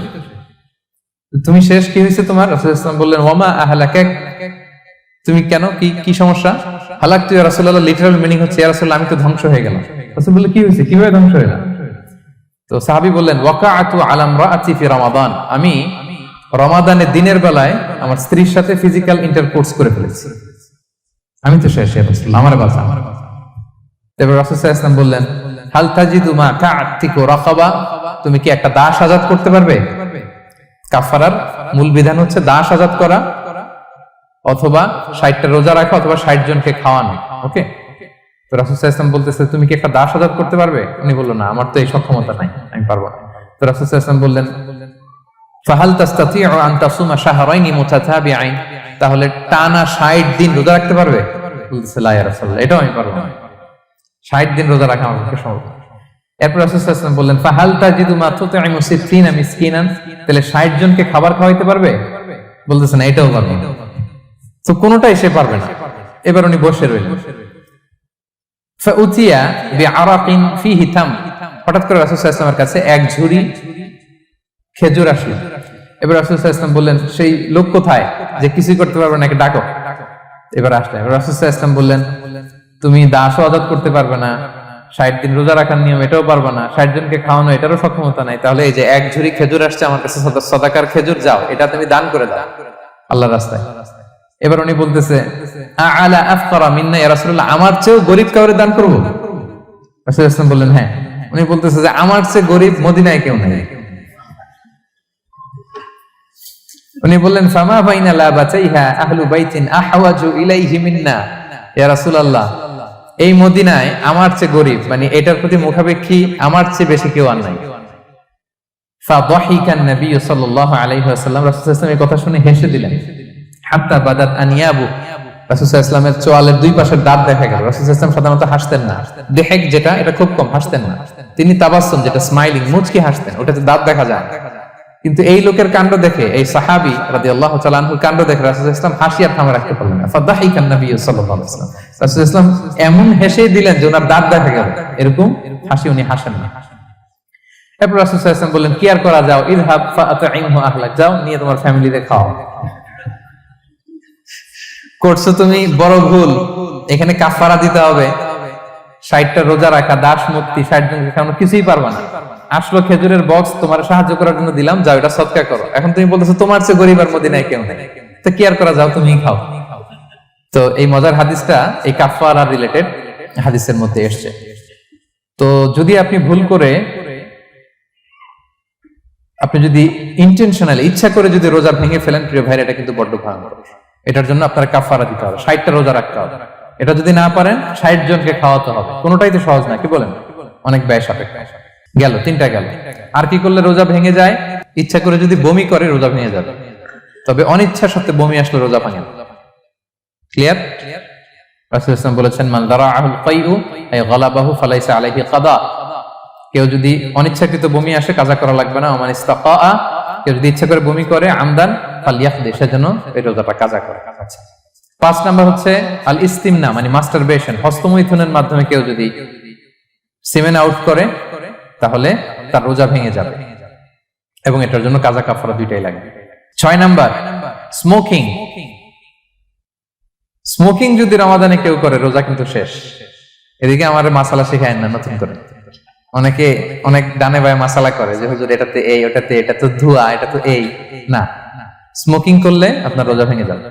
তুমি শেষ, কি হয়েছে তোমার? রাসূল সাল্লাল্লাহু আলাইহি ওয়াসাল্লাম বললেন, ওয়ামা আহলাকাক, তুমি কেন, কি সমস্যা? হালাকতু ইয়া রাসূলুল্লাহ লিটারাল মিনিং হচ্ছে ইয়া রাসূলুল্লাহ আমি তো ধ্বংস হয়ে গেলাম। রাসূল বললেন, কি হয়েছে, কিভাবে ধ্বংস হইলা? তো সাহাবী বললেন, ওয়াকাআতু আলা ইমরাআতি ফি রমাদান, আমি রমাদানের দিনের বেলায় আমার স্ত্রীর সাথে ফিজিক্যাল ইন্টারকোর্স করে ফেলেছি, আমি তো শেষ, ইয়া রাসূলুল্লাহ আমার বাঁচা। এবার রাসূল সাল্লাল্লাহু আলাইহি ওয়াসাল্লাম বললেন, হাল তাজিদু মা কা'তিকু রাকাবা, তুমি কি একটা দাস আযাদ করতে পারবে? কাফারার মূল বিধান হচ্ছে দাস আযাদ করা অথবা 60টা রোজা রাখা অথবা 60 জনকে খাওয়ানো। ওকে, তো রাসূল সাল্লাল্লাহু আলাইহি ওয়াসাল্লাম বলতেছে, তুমি কি একটা দাস আযাদ করতে পারবে? উনি বললেন, না আমার তো এই সক্ষমতা নাই, আমি পারবো না। তো রাসূল সাল্লাল্লাহু আলাইহি ওয়াসাল্লাম বললেন, ফাহাল তাস্তাতিউ আন তাসুমা শাহরাইনি মুতাতাবিআইন, তাহলে টানা 60 দিন রোজা রাখতে পারবে? বলতেছে লা ইয়া রাসূলুল্লাহ, এটাও আমি পারবো না, 60 দিন রোজা রাখা আমার পক্ষে সম্ভব না। এরপর রাসূল সাল্লাল্লাহু আলাইহি ওয়াসাল্লাম বললেন ফাহাল তাজিদু মা তুতঈমু 60 মিসকিনান, তাহলে 60 জনকে খাবার খাওয়াইতে পারবে? বলতেছে না, এটাও পারবো না। তো কোনোটাই সে পারবে না। এবার উনি বসে রইলেন। ফাউতিয়া বিআরাকিন ফিহি তাম, হঠাৎ করে রাসূল সাল্লাল্লাহু আলাইহি ওয়াসাল্লামের কাছে এক ঝুড়ি খেজুর আসলো। এবার রাসূল সাল্লাল্লাহু আলাইহি ওয়াসাল্লাম বললেন সেই লোক কোথায় যে কিছুই করতে পারবে না, ডাকো। এবার আসলে এবার রাসূল সাল্লাল্লাহু আলাইহি ওয়াসাল্লাম বললেন তুমি দাসও আজাদ করতে পারবে না, 60 দিন রোজা রাখার নিয়ম এটাও পারবে না, 60 জনকে খাওয়ানো এটারও সক্ষমতা নাই, তাহলে এই যে এক ঝুড়ি খেজুর আসছে আমার কাছে, সাদাকার খেজুর, যাও এটা তুমি দান করে দাও আল্লাহর রাস্তায়। এবার উনি বলতেছে আলা আফকারা মিন্না ইয়া রাসূলুল্লাহ, আমার চেয়েও গরীব কাউরে দান করব? রাসূল সাল্লাল্লাহু আলাইহি ওয়াসাল্লাম বললেন হ্যাঁ। উনি বলতেছে যে আমার চেয়ে গরীব মদিনায় কেউ নাই। উনি বললেন ফামা বাইনা লাবাতাইহা আহলু বাইতিন আহওয়াজু ইলাইহি মিন্না ইয়া রাসূলুল্লাহ, এই মদিনায় আমার চেয়ে গরীব, মানে এটার প্রতি মুখাপেক্ষী আমার চেয়ে বেশি কেউ আর নাই। ফাদাহিকান নবী সাল্লাল্লাহু আলাইহি ওয়াসাল্লাম, রাসূল সাল্লাল্লাহু আলাইহি ওয়াসাল্লাম এই কথা শুনে হেসে দিলেন। হাত্তা বাদাত আনিয়াবু, রাসূল সাল্লাল্লাহু আলাইহি ওয়াসাল্লামের চোয়ালের দুই পাশের দাঁত দেখা গেল। রাসূল সাল্লাল্লাহু আলাইহি ওয়াসাল্লাম সাধারণত হাসতেন না, দেহেক যেটা এটা খুব কম হাসতেন না, তিনি তাবাসসুম যেটা স্মাইলিং মুচকি হাসতেন, ওটাতে দাঁত দেখা যায়। কিন্তু এই লোকের কাণ্ড দেখে, এই সাহাবী রাদিয়াল্লাহু তাআলা আনহুর কাণ্ড দেখে রাসূল সাল্লাল্লাহু আলাইহি ওয়াসাল্লাম হাসি আর থামে রাখতে পারলেন না। ফাদাহিকান নবী সাল্লাল্লাহু আলাইহি ওয়াসাল্লাম, রাসূল সাল্লাল্লাহু আলাইহি ওয়াসাল্লাম এমন হেসে দিলেন যে ওনার দাঁত দেখা গেল, এরকম হাসি উনি হাসেন না। এরপর রাসূল সাল্লাল্লাহু আলাইহি ওয়াসাল্লাম বললেন কি আর করা, যাও ইযহাব ফাআতঈমহু আহলাক, যাও নিয়ে তোমার ফ্যামিলিতে খাও। করছো তুমি বড় ভুল, এখানে কাফারা দিতে হবে, 60টা রোজা রাখা, দাস মুক্তি, 60 জনকে খাওয়ানো, কিছুই পারবা না। আসলো খেজুরের বক্স, তোমার সাহায্য করার জন্য দিলাম, যাও এটা সদকা করো। এখন তুমি বলতেছো তোমার চেয়ে গরীব আর মদিনায় কেউ নেই, তো কি আর করা, যাও তুমি খাও। তো এই মজার হাদিসটা এই কাফারা রিলেটেড হাদিসের মধ্যে এসেছে। তো যদি আপনি ভুল করে, আপনি যদি ইন্টেনশনালি ইচ্ছা করে যদি রোজা ভেঙে ফেলেন, প্রিয় ভাইরা, এটা কিন্তু বড্ড ভয়ঙ্কর। এটার জন্য আপনার কাফারা দিতে হবে, 60টা রোজা রাখতে হবে। এটা যদি না পারেন 60 জনকে খাওয়াতে হবে। কোনোটাই তো সহজ না, কি বলেন? অনেক ব্যয় সাপেক্ষ। গেল 3টা গেল। আর কি করলে রোজা ভেঙে যায়? ইচ্ছা করে যদি বমি করে রোজা ভেঙে যাবে, তবে অনিচ্ছা সত্ত্বে বমি আসলে রোজা ভাঙে না। ক্লিয়ার? রাসূল সাল্লাল্লাহু আলাইহি ওয়াসাল্লাম বলেছেন মান দারাআহুল কাইউ আই গালাবাহু ফালাইসা আলাইহি কাদা, কেউ যদি অনিচ্ছাকৃত বমি আসে কাজা করা লাগবে না। ওমান ইস্তাকা, কেউ যদি ইচ্ছা করে বমি করে আমদান ফালইয়াকদি, সেজন্য এই রোজাটা কাজা করে। আচ্ছা, 5 নাম্বার হচ্ছে আল ইস্তিমনা, মানে মাস্টারবেশন, হস্তমৈথুনের মাধ্যমে কেউ যদি সিমেন আউট করে তাহলে তার রোজা ভেঙে যাবে, এবং এটার জন্য কাজা কাফারা দুইটাই লাগবে। 6 নাম্বার স্মোকিং। স্মোকিং যদি রমাদানে কেউ করে রোজা কিন্তু শেষ। এদিকে আমার মাসালা শেখায় না নতুন করে, অনেকে অনেক ডানে বায়ে মাসালা করে যে হুজুর এটাতে এই, ওটাতে এটা তো ধোঁয়া, এটা তো এই না। স্মোকিং করলে আপনার রোজা ভেঙে যাবে,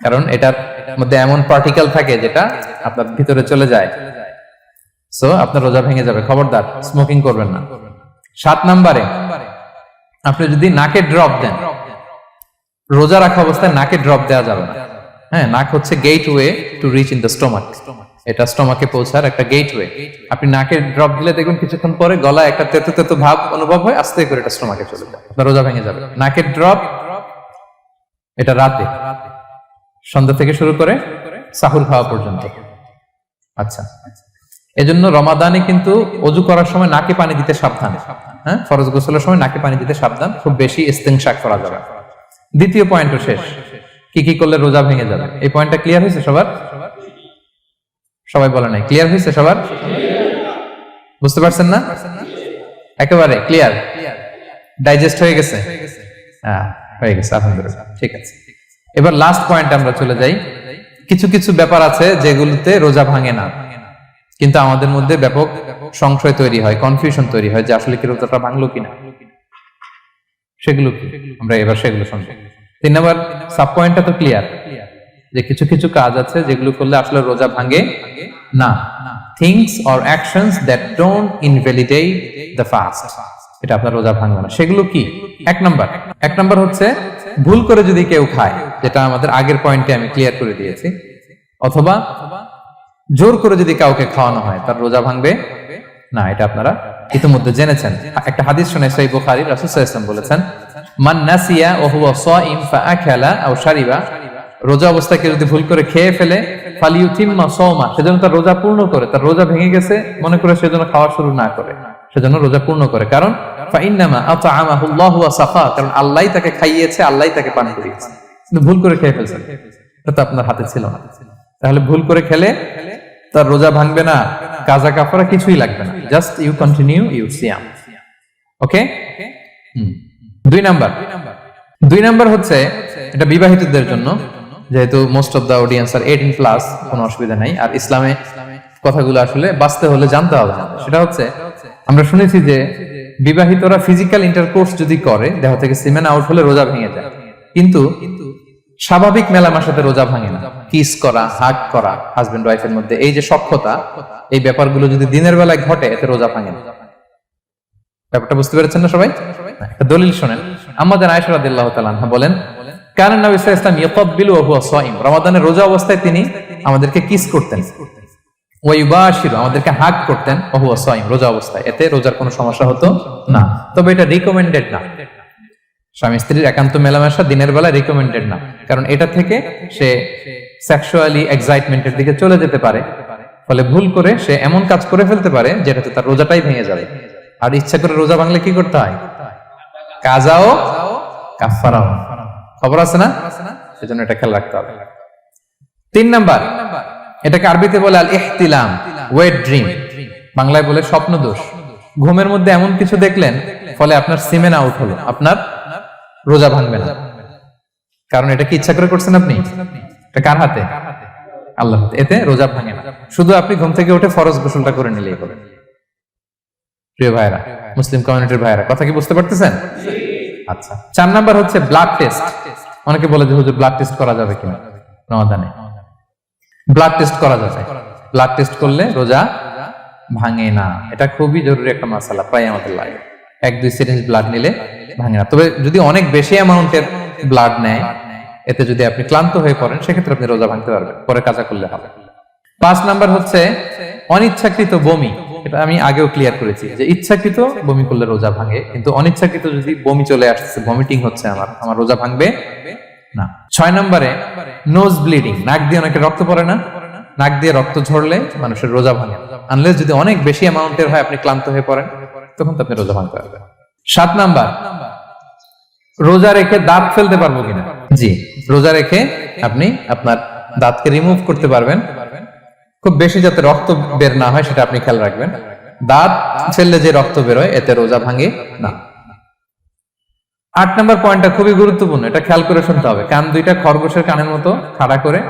কারণ এটার মধ্যে এমন পার্টিকেল থাকে যেটা আপনার ভিতরে চলে যায়, সো আপনার রোজা ভেঙে যাবে। খবরদার স্মোকিং করবেন না। 7 নাম্বারে আপনি যদি নাকে ড্রপ দেন, রোজা রাখা অবস্থায় নাকে ড্রপ দেওয়া যাবে না। হ্যাঁ, নাক হচ্ছে gateway to reach in the stomach, এটা স্টোমাকে পৌঁছার একটা গেটওয়ে। আপনি নাকে ড্রপ দিলে দেখুন কিছুক্ষণ পরে গলায় একটা তেতো তেতো ভাব অনুভব হয়, আস্তে করে এটা স্টোমাকে চলে যায়, আপনার রোজা ভেঙে যাবে। নাকের ড্রপ এটা রাতে, সন্ধ্যা থেকে শুরু করে সাহুর খাওয়া পর্যন্ত। আচ্ছা, এজন্য রমাদানে কিন্তু ওযু করার সময় নাকে পানি দিতে সাবধান। হ্যাঁ, ফরজ গোসলের সময় নাকে পানি দিতে সাবধান, খুব বেশি ইস্তিনশাক করা যাবে। দ্বিতীয় পয়েন্টও শেষ, কি কি করলে রোজা ভেঙে যাবে। এই পয়েন্টটা ক্লিয়ার হয়েছে সবার? সবাই বলে নাই ক্লিয়ার হয়েছে সবার? বুঝতে পারছেন না? একেবারে ক্লিয়ার, ডাইজেস্ট হয়ে গেছে? হ্যাঁ, হয়ে গেছে, আলহামদুলিল্লাহ। ঠিক আছে, এবার লাস্ট পয়েন্ট আমরা চলে যাই। কিছু কিছু ব্যাপার আছে যেগুলোতে রোজা ভাঙে না, কিন্তু আমাদের মধ্যে ব্যাপক সংশয় তৈরি হয়, কনফিউশন তৈরি হয় যে আসলে কি রোজাটা ভাঙলো কিনা। সেগুলো কি আমরা এবার সেগুলো শুনবো। 3 নাম্বার সাব পয়েন্টটা তো ক্লিয়ার, যে কিছু কিছু কাজ আছে যেগুলো করলে আসলে রোজা ভাঙে না। Things or actions that don't invalidate the fast, এটা আপনার রোজা ভাঙবে না। সেগুলো কি? 1 নাম্বার হচ্ছে ভুল করে যদি কেউ খায়, যেটা আমাদের আগের পয়েন্টে আমি ক্লিয়ার করে দিয়েছি, অথবা জোর করে যদি কাউকে খাওয়ানো হয়, তার রোজা ভাঙবে না, এটা আপনারা ইতিমধ্যে জেনেছেন। একটা হাদিস শুনে সহিহ বুখারী, রাসূল সাল্লাল্লাহু আলাইহি ওয়াসাল্লাম বলেছেন, মান নাসিয়া ওয়া হুয়া সাইম ফাআকালা আও শারিবা, রোজা অবস্থায় কেউ যদি ভুল করে খেয়ে ফেলে, ফালিউতিম্মা সাওমা, সেজন্য তার রোজা পূর্ণ করে। তার রোজা ভেঙে গেছে মনে করে সেজন্য খাওয়া শুরু না করে, সেজন্য রোজা পূর্ণ করে। কারণ ফাইন্নামা আতআমাহুল্লাহু ওয়া সাফা, কারণ আল্লাহই তাকে খাইয়েছে, আল্লাহই তাকে পান করিয়েছে। কিন্তু ভুল করে খেয়ে ফেলছেন, এটা তো আপনার হাতে ছিল না। তাহলে ভুল করে খেলে তার রোজা ভাঙবে না, কাজা কাফারা কিছুই লাগবে না, জাস্ট ইউ কন্টিনিউ ইউর সিয়াম। ওকে। 2 নাম্বার হচ্ছে, এটা বিবাহিতদের জন্য, যেহেতু most of the audience are 18+, কোনো অসুবিধা নাই। আর ইসলামে কথাগুলো আসলে বাঁচতে হলে জানতে হবে। সেটা হচ্ছে, আমরা শুনেছি যে বিবাহিতরা ফিজিক্যাল ইন্টারকোর্স যদি করে, দেহ থেকে সিমেন আউট হলে রোজা ভেঙে যায়, কিন্তু স্বাভাবিক মেলামেশাতে রোজা ভাঙে না। কিস করা, হাগ করা হাজবেন্ড ওয়াইফের মধ্যে, এই যে সখ্যতা, এই ব্যাপারগুলো যদি দিনের বেলায় ঘটে, এতে রোজা ভাঙে না। ব্যাপারটা বুঝতে পেরেছেন না সবাই? একটা দলিল শোনেন। আমাদের আয়েশা রাদিয়াল্লাহু তাআলা আনহা বলেন, কারণ নবী সাল্লাল্লাহু আলাইহি ওয়াসাল্লাম ইয়াকাব্বিলু ওয়া হুয়া সাইম, রমাদানের রোজা অবস্থায় তিনি আমাদেরকে কিস করতেন, ওয়া ইউবাশিরু, আমাদেরকে হাগ করতেন, ওয়া হুয়া সাইম, রোজা অবস্থায়। এতে রোজার কোনো সমস্যা হতো না। তবে এটা রিকমেন্ডেড না। স্বামী স্ত্রীর একান্ত মেলামেশা দিনের বেলা রিকমেন্ডেড না, কারণ এটা থেকে সে সেক্সুয়ালি এক্সাইটমেন্টের দিকে চলে যেতে পারে। ফলে ভুল করে সে এমন কাজ করে ফেলতে পারে যেটাতে তার রোজাটাই ভেঙে যাবে। আর ইচ্ছা করে রোজা ভাঙলে কি করতে হয়? কাজাও কাফারাও, খবর আছে না? সেজন্য এটা খেয়াল রাখতে হবে। 3 নাম্বার, এটাকে আরবিতে বলে আল ইহতিলাম, ওয়েট ড্রিম, বাংলায় বলে স্বপ্ন দোষ। ঘুমের মধ্যে এমন কিছু দেখলেন, ফলে আপনার সিমেন আউট হলো, আপনার রোজা ভাঙবে না। কারণ এটা কি ইচ্ছা করে করছেন আপনি? এটা কার হাতে? আল্লাহর হাতে। এতে রোজা ভাঙে না। শুধু আপনি ঘুম থেকে উঠে ফরজ গোসলটা করে নিলেই হবে। প্রিয় ভাইরা, মুসলিম কমিউনিটির ভাইরা, কথা কি বুঝতে পারতেছেন? আচ্ছা। 4 নাম্বার হচ্ছে ব্লাড টেস্ট। অনেকে বলে যে হুজুর ব্লাড টেস্ট করা যাবে কিনা রমাদানে? ব্লাড টেস্ট করা যাবে। ব্লাড টেস্ট করলে রোজা ভাঙে না। এটা খুবই জরুরি একটা মাসালা, প্রায় আমাদের লাগে। 1-2 সিরিঞ্জ ব্লাড নিলে ভাঙে না। তবে যদি অনেক বেশি অ্যামাউন্টের ব্লাড নেয়, এতে যদি আপনি ক্লান্ত হয়ে পড়েন, সেক্ষেত্রে আপনি রোজা ভাঙতে পারবেন, পরে কাজা করলে হবে। 5 নাম্বার হচ্ছে অনিচ্ছাকৃত বমি। এটা আমি আগেও ক্লিয়ার করেছি যে ইচ্ছাকৃত বমি করলে রোজা ভাঙে, কিন্তু অনিচ্ছাকৃত যদি বমি চলে আসছে, ভমিটিং হচ্ছে, আমার রোজা ভাঙবে না। 6 নম্বরে নোজ ব্লিডিং, নাক দিয়ে অনেকে রক্ত পড়ে না, নাক দিয়ে রক্ত ঝরলে মানুষের রোজা ভাঙে, আনলেস যদি অনেক বেশি অ্যামাউন্টের হয়, আপনি ক্লান্ত হয়ে পড়েন, তখন তো আপনি রোজা ভাঙতে পারবেন। 7 নাম্বার, রোজা রেখে দাঁত ফেলতে পারবো কিনা? জি, রোজা রেখে আপনি আপনার দাঁতকে রিমুভ করতে পারবেন, খুব বেশি যাতে রক্ত বের না হয় সেটা আপনি খেয়াল রাখবেন। দাঁত ফেললে যে রক্ত বেরোয়, এতে রোজা ভাঙে না। 8 নম্বর পয়েন্টটা খুবই গুরুত্বপূর্ণ, এটা খেয়াল করে শুনতে হবে। কান দুইটা খরগোশের কানের মতো খাড়া করে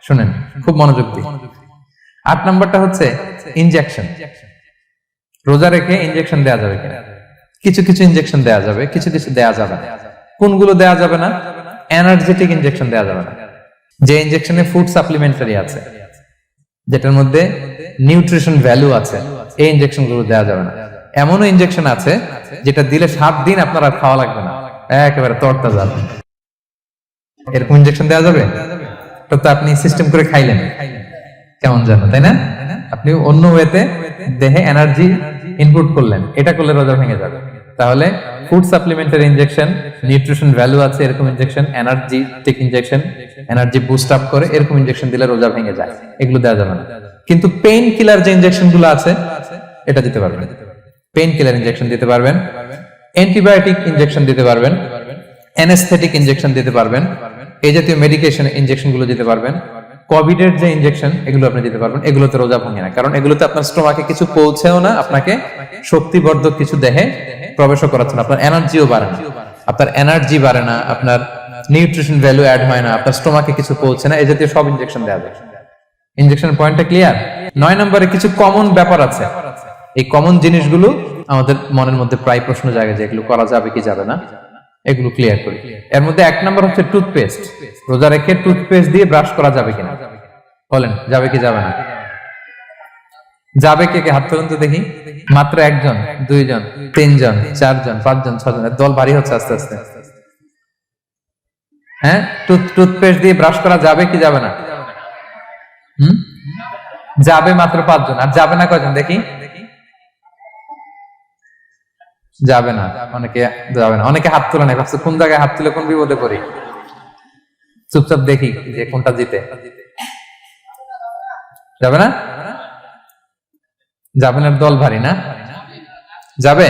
শুনেন, খুব মনোযোগ দিয়ে। 8 নম্বরটা হচ্ছে ইনজেকশন। রোজা রেখে ইনজেকশন দেওয়া যাবে কিনা? কিছু কিছু ইনজেকশন দেওয়া যাবে, কিছু কিছু দেওয়া যাবে না। কোনগুলো দেওয়া যাবে না? এনার্জেটিক ইনজেকশন দেওয়া যাবে না। যে ইনজেকশনে ফুড সাপ্লিমেন্টারি আছে, যেটার মধ্যে নিউট্রিশন ভ্যালু আছে, এই ইনজেকশন গুলো দেওয়া যাবে না। এমনও ইনজেকশন আছে যেটা দিলে 7 দিন আপনার আর খাওয়া লাগবে না, একেবারে তরতা যাবে। এরকম ইনজেকশন দেওয়া যাবে? তো আপনি সিস্টেম করে খাইলেন কেমন জানো, তাই না? আপনি অন্য ওয়েতে দেহে এনার্জি ইনপুট করলেন, এটা করলে রোজা ভেঙে যাবে। তাহলে food supplementary injection, nutrition value আছে এরকম injection, energetic injection, energy boost up করে এরকম ইনজেকশন দিলে রোজা ভেঙে যায়, এগুলো দেওয়া যাবে না। কিন্তু পেইন কিলার যে ইনজেকশন গুলো আছে, এটা দিতে পারবেন। পেইন কিলার ইনজেকশন দিতে পারবেন, অ্যান্টিবায়োটিক ইনজেকশন দিতে পারবেন, অ্যানেস্থেটিক ইনজেকশন দিতে পারবেন, এই জাতীয় মেডিকেশন ইনজেকশন গুলো দিতে পারবেন। কোভিড এর যে ইনজেকশন, এগুলো আপনি দিতে পারবেন। এগুলোতে রোজা ভাঙে না, কারণ এগুলোতে আপনার স্টোমাকে কিছু পৌঁছেও না, আপনাকে শক্তিবর্ধক কিছু দেহে প্রবেশও করাচ্ছে না, আপনার এনার্জিও বাড়ে না, আপনার এনার্জি বাড়ে না, আপনার নিউট্রিশন ভ্যালু অ্যাড হয় না, আপনার স্টোমাকে কিছু পৌঁছে না, এই জাতীয় সব ইনজেকশন দেওয়া যায়। ইনজেকশন পয়েন্টটা ক্লিয়ার? 9 নম্বরে কিছু কমন ব্যাপার আছে। এই কমন জিনিসগুলো আমাদের মনের মধ্যে প্রায় প্রশ্ন জাগে যে এগুলো করা যাবে কি যাবে না, এগুলো ক্লিয়ার করি। এর মধ্যে 1 নম্বর হচ্ছে টুথপেস্ট। রোজা রেখে টুথপেস্ট দিয়ে ব্রাশ করা যাবে কিনা? বলেন, যাবে কি যাবে না? যাবে কে কে? হাত তুলুন তো দেখি। মাত্র 1 জন, 2 জন, 3 জন, 4 জন, 5 জন, 6 জন, দল ভারী হচ্ছে আস্তে আস্তে। হ্যাঁ, টুথপেস্ট দিয়ে ব্রাশ করা যাবে কি যাবে না? যাবে মাত্র 5 জন। আর যাবে না কয়জন দেখি? যাবে না, অনেকে যাবে না, অনেকে হাত তোলে না, ভাবছে কোন জায়গায় হাত তুলে কোন বিপদে পড়ি। চুপচাপ দেখি যে কোনটা জিতে। যাবে না? যাবে না, দল ভারী না? যাবে?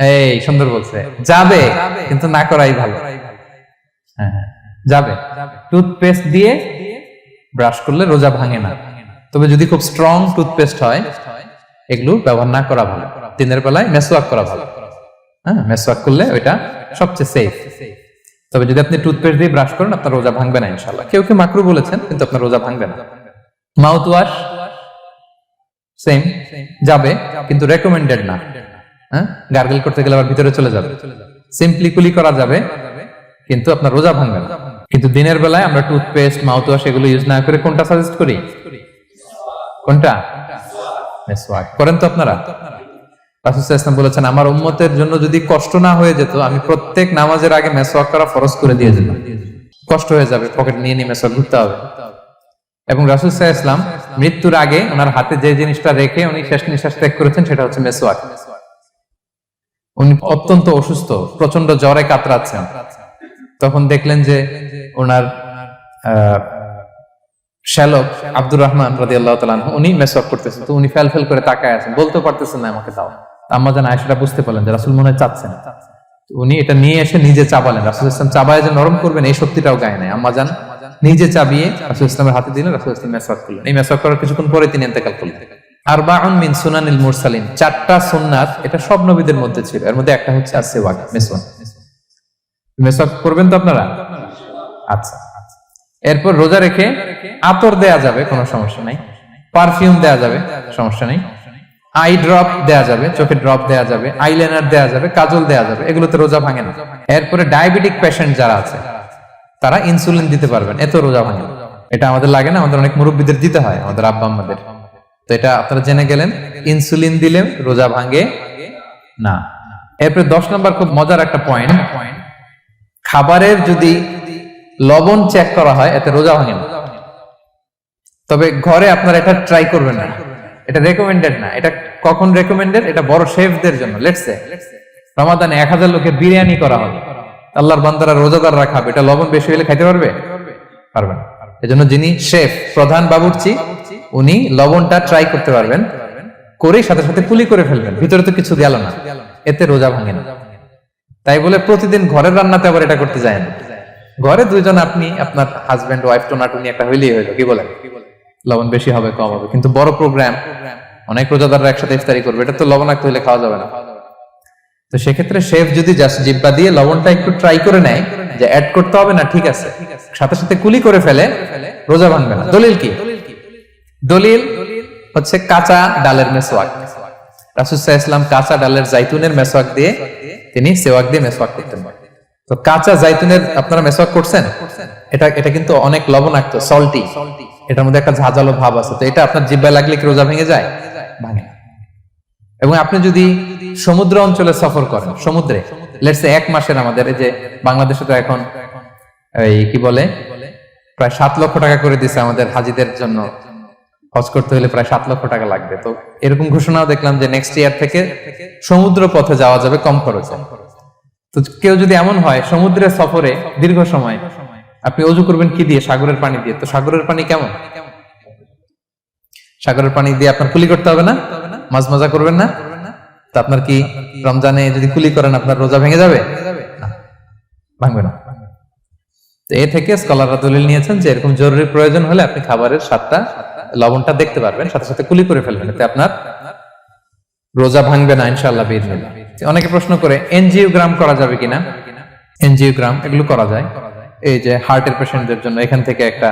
এই সুন্দর বলছে, যাবে, কিন্তু না করাই ভালো। হ্যাঁ, যাবে। টুথপেস্ট দিয়ে ব্রাশ করলে রোজা ভাঙে না, তবে যদি খুব স্ট্রং টুথপেস্ট হয় এগুলো ব্যবহার না করা ভালো। দিনের বেলায় মেসওয়াক করা ভালো। হ্যাঁ, মেসওয়াক করলে ওইটা সবচেয়ে সেফ। তবে যদি আপনি টুথপেস্ট দিয়ে ব্রাশ করেন আপনার রোজা ভাঙবে না ইনশাআল্লাহ। কেউ কেউ মাকরু বলেছেন, কিন্তু আপনার রোজা ভাঙবে না। মাউথ ওয়াশ সেম, যাবে, কিন্তু রেকমেন্ডেড না। হ্যাঁ, গার্গল করতে গেলে আবার ভিতরে চলে যাবে। সিম্পলি কুলি করা যাবে, কিন্তু আপনার রোজা ভাঙবে না। কিন্তু দিনের বেলায় আমরা টুথপেস্ট, মাউথ ওয়াশ এগুলো ইউজ না করে কোনটা সাজেস্ট করি? কোনটা? মেসওয়াক করেন তো আপনারা? রাসূল সাল্লাল্লাহু আলাইহি ওয়াসাল্লাম বলেছেন, আমার উম্মতের জন্য যদি কষ্ট না হয়ে যেত আমি প্রত্যেক নামাজের আগে মেসওয়াক করা ফরজ করে দিয়ে যেতাম। কষ্ট হয়ে যাবে, পকেট নিয়ে নিয়ে মেসওয়াক ঘুরতে হবে। এবং রাসূল সাল্লাল্লাহু আলাইহি ওয়াসাল্লাম মৃত্যুর আগে ওনার হাতে যে জিনিসটা রেখে উনি শেষ নিঃশ্বাস ত্যাগ করেছেন সেটা হচ্ছে মেসওয়াক। উনি অত্যন্ত অসুস্থ, প্রচন্ড জ্বরে কাতরাচ্ছেন। তখন দেখলেন যে ওনার শ্যালক আব্দুর রহমান রাদিয়াল্লাহু তাআলা আনহু উনি মেসওয়াক করতেছেন, তো উনি ফেল ফেল করে তাকায় আছেন, বলতে পারতেছেন না আমাকে দাও। আম্মা জান আয়েশা বুঝতে পারলেন যে রাসূল মনে হয় চাচ্ছেন, উনি এটা নিয়ে এসে নিজে চাবালেন। রাসূল সাল্লাল্লাহু আলাইহি ওয়াসাল্লাম চাবায় যে নরম করবেন এই শক্তিটাও গায়ে নাই। আম্মা জান নিজে চাবিয়ে রাসূল সাল্লাল্লাহু আলাইহি ওয়াসাল্লামের হাতে দিলেন, রাসূল সাল্লাল্লাহু আলাইহি ওয়াসাল্লাম মেসওয়াক করলেন। এই মেসওয়াক করার কিছুক্ষণ পরে তিনি ইন্তেকাল করলেন। আরবাউন মিন সুনানিল মুরসালিন, 4টা সুন্নাত, এটা সব নবীদের মধ্যে ছিল। এর মধ্যে একটা হচ্ছে আসওয়াক, মেসওয়াক। মেসওয়াক করবেন তো আপনারা? আচ্ছা। এরপর রোজা রেখে আতর দেয়া যাবে, কোনো সমস্যা নাই। পারফিউম দেয়া যাবে, সমস্যা নেই। আই ড্রপ দেয়া যাবে, চোখে ড্রপ দেয়া যাবে, আইলাইনার দেয়া যাবে, কাজল দেয়া যাবে, এগুলোতে রোজা ভাঙে না। এরপরে ডায়াবেটিক পেশেন্ট যারা আছে তারা ইনসুলিন দিতে পারবেন, এত রোজা ভাঙে না। এটা আমাদের লাগে না, আমাদের অনেক মুরব্বীদের দিতে হয়, আমাদের আব্বা আম্মাদের। তো এটা আপনারা জেনে গেলেন, ইনসুলিন দিলে রোজা ভাঙে না। এরপরে 10 নম্বর খুব মজার একটা পয়েন্ট, খাবারের যদি লবণ চেক করা হয় এতে রোজা ভাঙে না। তবে ঘরে আপনারা এটা ট্রাই করবেন না, এটা রেকমেন্ডেড না। এটা কখন রেকমেন্ডেড? এটা বড় শেফদের জন্য। লেটস সে রমাদানে 1000 লোকের বিরিয়ানি করা হবে, আল্লাহর বান্দারা রোজাদাররা খাবে, এটা লবণ বেশি হলে খাইতে পারবে? পারবে না। এজন্য যিনি শেফ, প্রধান বাবুর্চি, উনি লবণটা ট্রাই করতে পারবেন, করে সাথে সাথে কুলি করে ফেলবেন, ভিতরে তো কিছু গেল না, এতে রোজা ভাঙে না। তাই বলে প্রতিদিন ঘরের রান্নাতে আবার এটা করতে যায় না। ঘরে দুইজন, আপনি আপনার হাজবেন্ড ওয়াইফ টোনাটুনি একটা হইলেই হইলো, কি বলেন? লবণ বেশি হবে কম হবে, কিন্তু বড় প্রোগ্রাম, অনেক রোজাদাররা একসাথে ইফতারি করবে, এটা তো লবণাক্ত হইলে খাওয়া যাবে না। তো সেক্ষেত্রে শেফ যদি জাস্ট জিব্বা দিয়ে লবণটা একটু ট্রাই করে নেয় যে অ্যাড করতে হবে না, ঠিক আছে, সাথে সাথে কুলি করে ফেলে, রোজা ভাঙবে না। দলিল কি? দলিল হচ্ছে কাঁচা ডালের মেসওয়াক। রাসূল সাল্লাল্লাহু আলাইহি ওয়াসাল্লাম কাঁচা ডালের জাইতুনের মেসওয়াক দিয়ে তিনি সেওয়াক দিয়ে মেসওয়াক করতেন। তো কাঁচা জাইতুনের আপনারা মেসওয়াক করছেন, এটা কিন্তু অনেক লবণাক্ত, সল্টি, এটার মধ্যে একটা ঝাঁঝালো ভাব আছে। তো এটা আপনার জিহ্বায় লাগলে কি রোজা ভেঙে যায়? ভাঙে না। এবং আপনি যদি সমুদ্র অঞ্চলে সফর করেন, সমুদ্রে লেটস সে 1 মাসের, আমাদের এই যে বাংলাদেশে তো এখন এই কি বলে প্রায় 7 লক্ষ টাকা করে দিছে আমাদের হাজিদের জন্য, হজ করতে হলে প্রায় 7 লক্ষ টাকা লাগবে। তো এরকম ঘোষণাও দেখলাম যে নেক্সট ইয়ার থেকে সমুদ্র পথে যাওয়া যাবে কম খরচে। তো কেউ যদি এমন হয় সমুদ্রের সফরে দীর্ঘ সময়, আপনি অজু করবেন কি দিয়ে? সাগরের পানি দিয়ে। তো সাগরের পানি কেমন? সাগরের পানি দিয়ে আপনার কুলি করতে হবে না, মাঝ মজা করবেন না। তো আপনার কি রমজানে যদি কুলি করেন আপনার রোজা ভেঙে যাবে? ভাঙবে না। তো এ থেকে স্কলাররা দলিল নিয়েছেন যে এরকম জরুরি প্রয়োজন হলে আপনি খাবারের স্বাদটা, লবণটা দেখতে পারবেন, সাথে সাথে কুলি করে ফেলবেন, এতে আপনার রোজা ভাঙবে না ইনশাআল্লাহ বিইজনিল্লাহ। অনেকে প্রশ্ন করে এনজিওগ্রাম করা যাবে কিনা? এনজিওগ্রাম এগুলো করা যায়। এই যে হার্টের পেশেন্টদের জন্য এখান থেকে একটা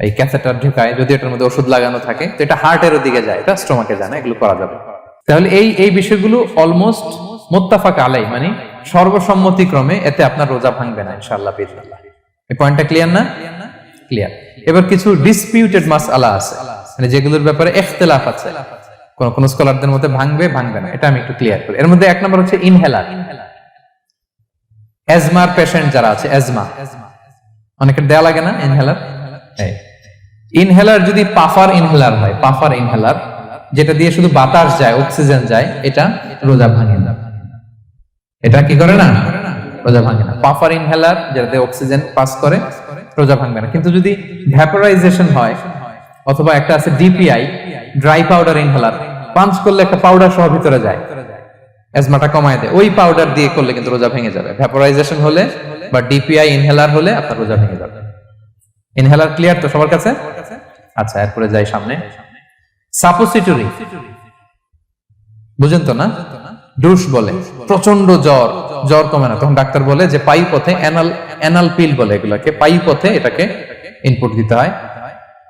এই ক্যাথেটার ঢুকায়, যদি এটার মধ্যে ওষুধ লাগানো থাকে তো এটা হার্টের দিকে যায়, এটা স্টোমাকে যায় না, এগুলো করা যাবে। তাহলে এই বিষয়গুলো অলমোস্ট মুত্তাফাক আলাই, মানে সর্বসম্মতিক্রমে এতে আপনার রোজা ভাঙবে না ইনশাআল্লাহ বিইজনিল্লাহ। এই পয়েন্টটা ক্লিয়ার না? ক্লিয়ার। এবার কিছু ডিসপিউটেড মাসআলা আছে, মানে যেগুলোর ব্যাপারে ইখতিলাফ আছে, কোন স্কলারদের মধ্যে ভাঙবে ভাঙবে না, এটা আমি একটু ক্লিয়ার করি। এর মধ্যে 1 নম্বর হচ্ছে ইনহেলার। অ্যাজমার পেশেন্ট যারা আছে, অ্যাজমা অনেকের দেয়া লাগে না ইনহেলার। ইনহেলার যদি পাফার ইনহেলার হয়, পাফার ইনহেলার, যেটা দিয়ে শুধু বাতাস যায়, অক্সিজেন যায়, এটা রোজা ভাঙে না। এটা কি করে না? রোজা ভাঙে না। পাফার ইনহেলার, যেটা দিয়ে অক্সিজেন পাস করে, রোজা ভাঙবে না। কিন্তু যদি ভ্যাপোরাইজেশন হয়, অথবা একটা আছে DPI, dry powder inhaler, punch করলে একটা পাউডার সহ ভিতরে যায়, অ্যাজমাটা কমায় দেয়, ওই পাউডার দিয়ে করলে কিন্তু রোজা ভেঙে যাবে। ভ্যাপোরাইজেশন হলে বা ডিপিআই ইনহেলার হলে আপনার রোজা ভেঙে যাবে। ইনহেলার ক্লিয়ার তো সবার কাছে? আচ্ছা, এরপরে যাই সামনে। সাপোসিটরি, বুঝেন তো না? ডুশ বলে, প্রচন্ড জ্বর কমে না, তখন ডাক্তার বলে যে পাই পথে, অ্যানাল পিল বলে এগুলাকে, পাই পথে এটাকে ইনপুট দিতে হয়।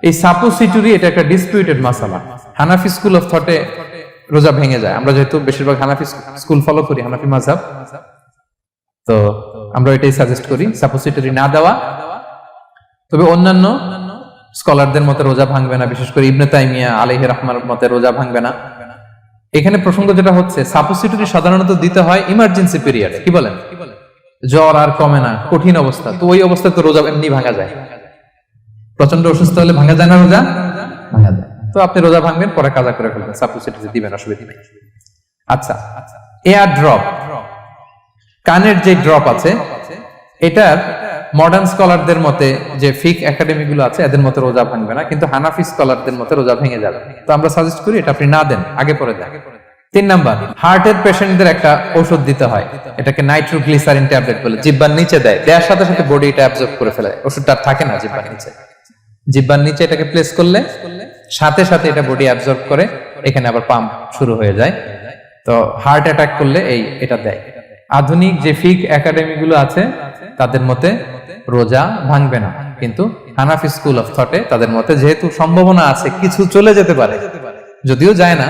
এই সাপোসিটরি, এটা একটা ডিসপিউটেড মাসালা। হানাফি স্কুল অফ থটে রোজা ভেঙে যায়। আমরা যেহেতু বেশিরভাগ হানাফি স্কুল ফলো করি, হানাফি মাযহাব, তো আমরা এটাই সাজেস্ট করি সাপোসিটরি না দেওয়া। তবে অন্যান্য স্কলারদের মতে রোজা ভাঙবে না, বিশেষ করে ইবনে তাইমিয়া আলাইহি রাহমার মতে রোজা ভাঙবে না। এখানে প্রসঙ্গ যেটা হচ্ছে, সাপোসিটরি সাধারণত দিতে হয় ইমার্জেন্সি পিরিয়ডে। কি বলেন? জ্বর আর কমে না, কঠিন অবস্থা, তো ওই অবস্থায় তো রোজা এমনি ভাঙা যায়। প্রচন্ড অসুস্থ হলে ভাঙা যায় না রোজা? ভাঙা যায়। তো আপনি রোজা ভাঙবেন, পরে কাজা করে ফেলবেন, সাপোসিটরি দিবেন, অসুবিধা নেই। আচ্ছা, এয়ার ড্রপ, কানের যে ড্রপ আছে, এটার মডার্ন স্কলারদের মতে, যে ফিক একাডেমি গুলো আছে, এদের মতে রোজা ভাঙবে না, কিন্তু হানাফি স্কলারদের মতে রোজা ভেঙে যাবে। তো আমরা সাজেস্ট করি এটা আপনি না দেন, আগে পরে দেন। 3 নাম্বার, হার্টের পেশেন্টদের একটা ওষুধ দিতে হয়, এটাকে নাইট্রোগ্লিসারিন ট্যাবলেট বলে, জিহ্বার নিচে দেওয়ার সাথে সাথে বডি এটা অ্যাবজর্ব করে ফেলে, ওষুধটা আর থাকে না জিহ্বার নিচে। জিহ্বার নিচে এটাকে প্লেস করলে সাথে সাথে এটা বডি অ্যাবজর্ব করে, এখানে আবার পাম্প শুরু হয়ে যায়। তো হার্ট অ্যাটাক করলে এটা দেয়। আধুনিক যে ফিক একাডেমি গুলো আছে, তাদের মতে রোজা ভাঙবে না, কিন্তু হানাফি স্কুল অফ থটে তাদের মতে যেহেতু সম্ভাবনা আছে কিছু চলে যেতে পারে, যদিও যায় না,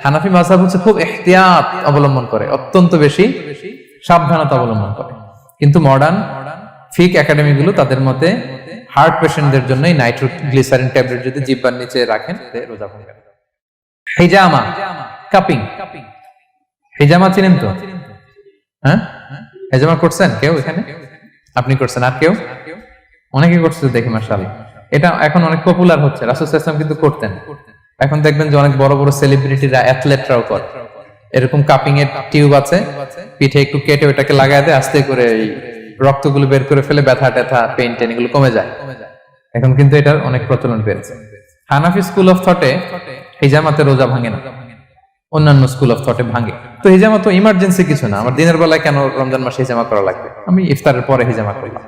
হানাফি মাযহাব হচ্ছে খুব ইহতিয়াত অবলম্বন করে, অত্যন্ত বেশি সাবধানতা অবলম্বন করে। কিন্তু মডার্ন ফিক একাডেমি গুলো তাদের মতে হার্ট পেশেন্টদের জন্য নাইট্রোগ্লিসারিন ট্যাবলেট যদি জিহ্বার নিচে রাখেন, রোজা ভাঙবে না। হিজামা, কাপিং, হিজামা চিনেন তো? হ্যাঁ, হিজামা করছেন কেউ এখানে? আপনি করছেন, আর কেউ? অনেকে করছে দেখি, মাশাআল্লাহ। এটা এখন অনেক পপুলার হচ্ছে, রাসূল সাল্লাল্লাহু আলাইহি ওয়াসাল্লাম কিন্তু করতেন। এখন দেখবেন যে অনেক বড় বড় সেলিব্রিটিরা, অ্যাথলেটরাও করে। এরকম কাপিং এর টিউব আছে, পিঠে একটু কেটে ওটাকে লাগায় দেয়, আস্তে করে এই রক্তগুলো বের করে ফেলে, ব্যথা ট্যাথা, পেইন টেন এগুলো কমে যায়। এখন কিন্তু এটার অনেক প্রচলন বেড়েছে। হানাফি স্কুল অফ থটে হিজামাতে রোজা ভাঙে না, অন্যান্য স্কুল অফ থটে ভাঙে। তো হিজামা তো ইমার্জেন্সি কিছু না, আমার দিনের বেলায় কেন রমজান মাসে হিজামা করা লাগবে? আমি ইফতারের পরে হিজামা করলাম।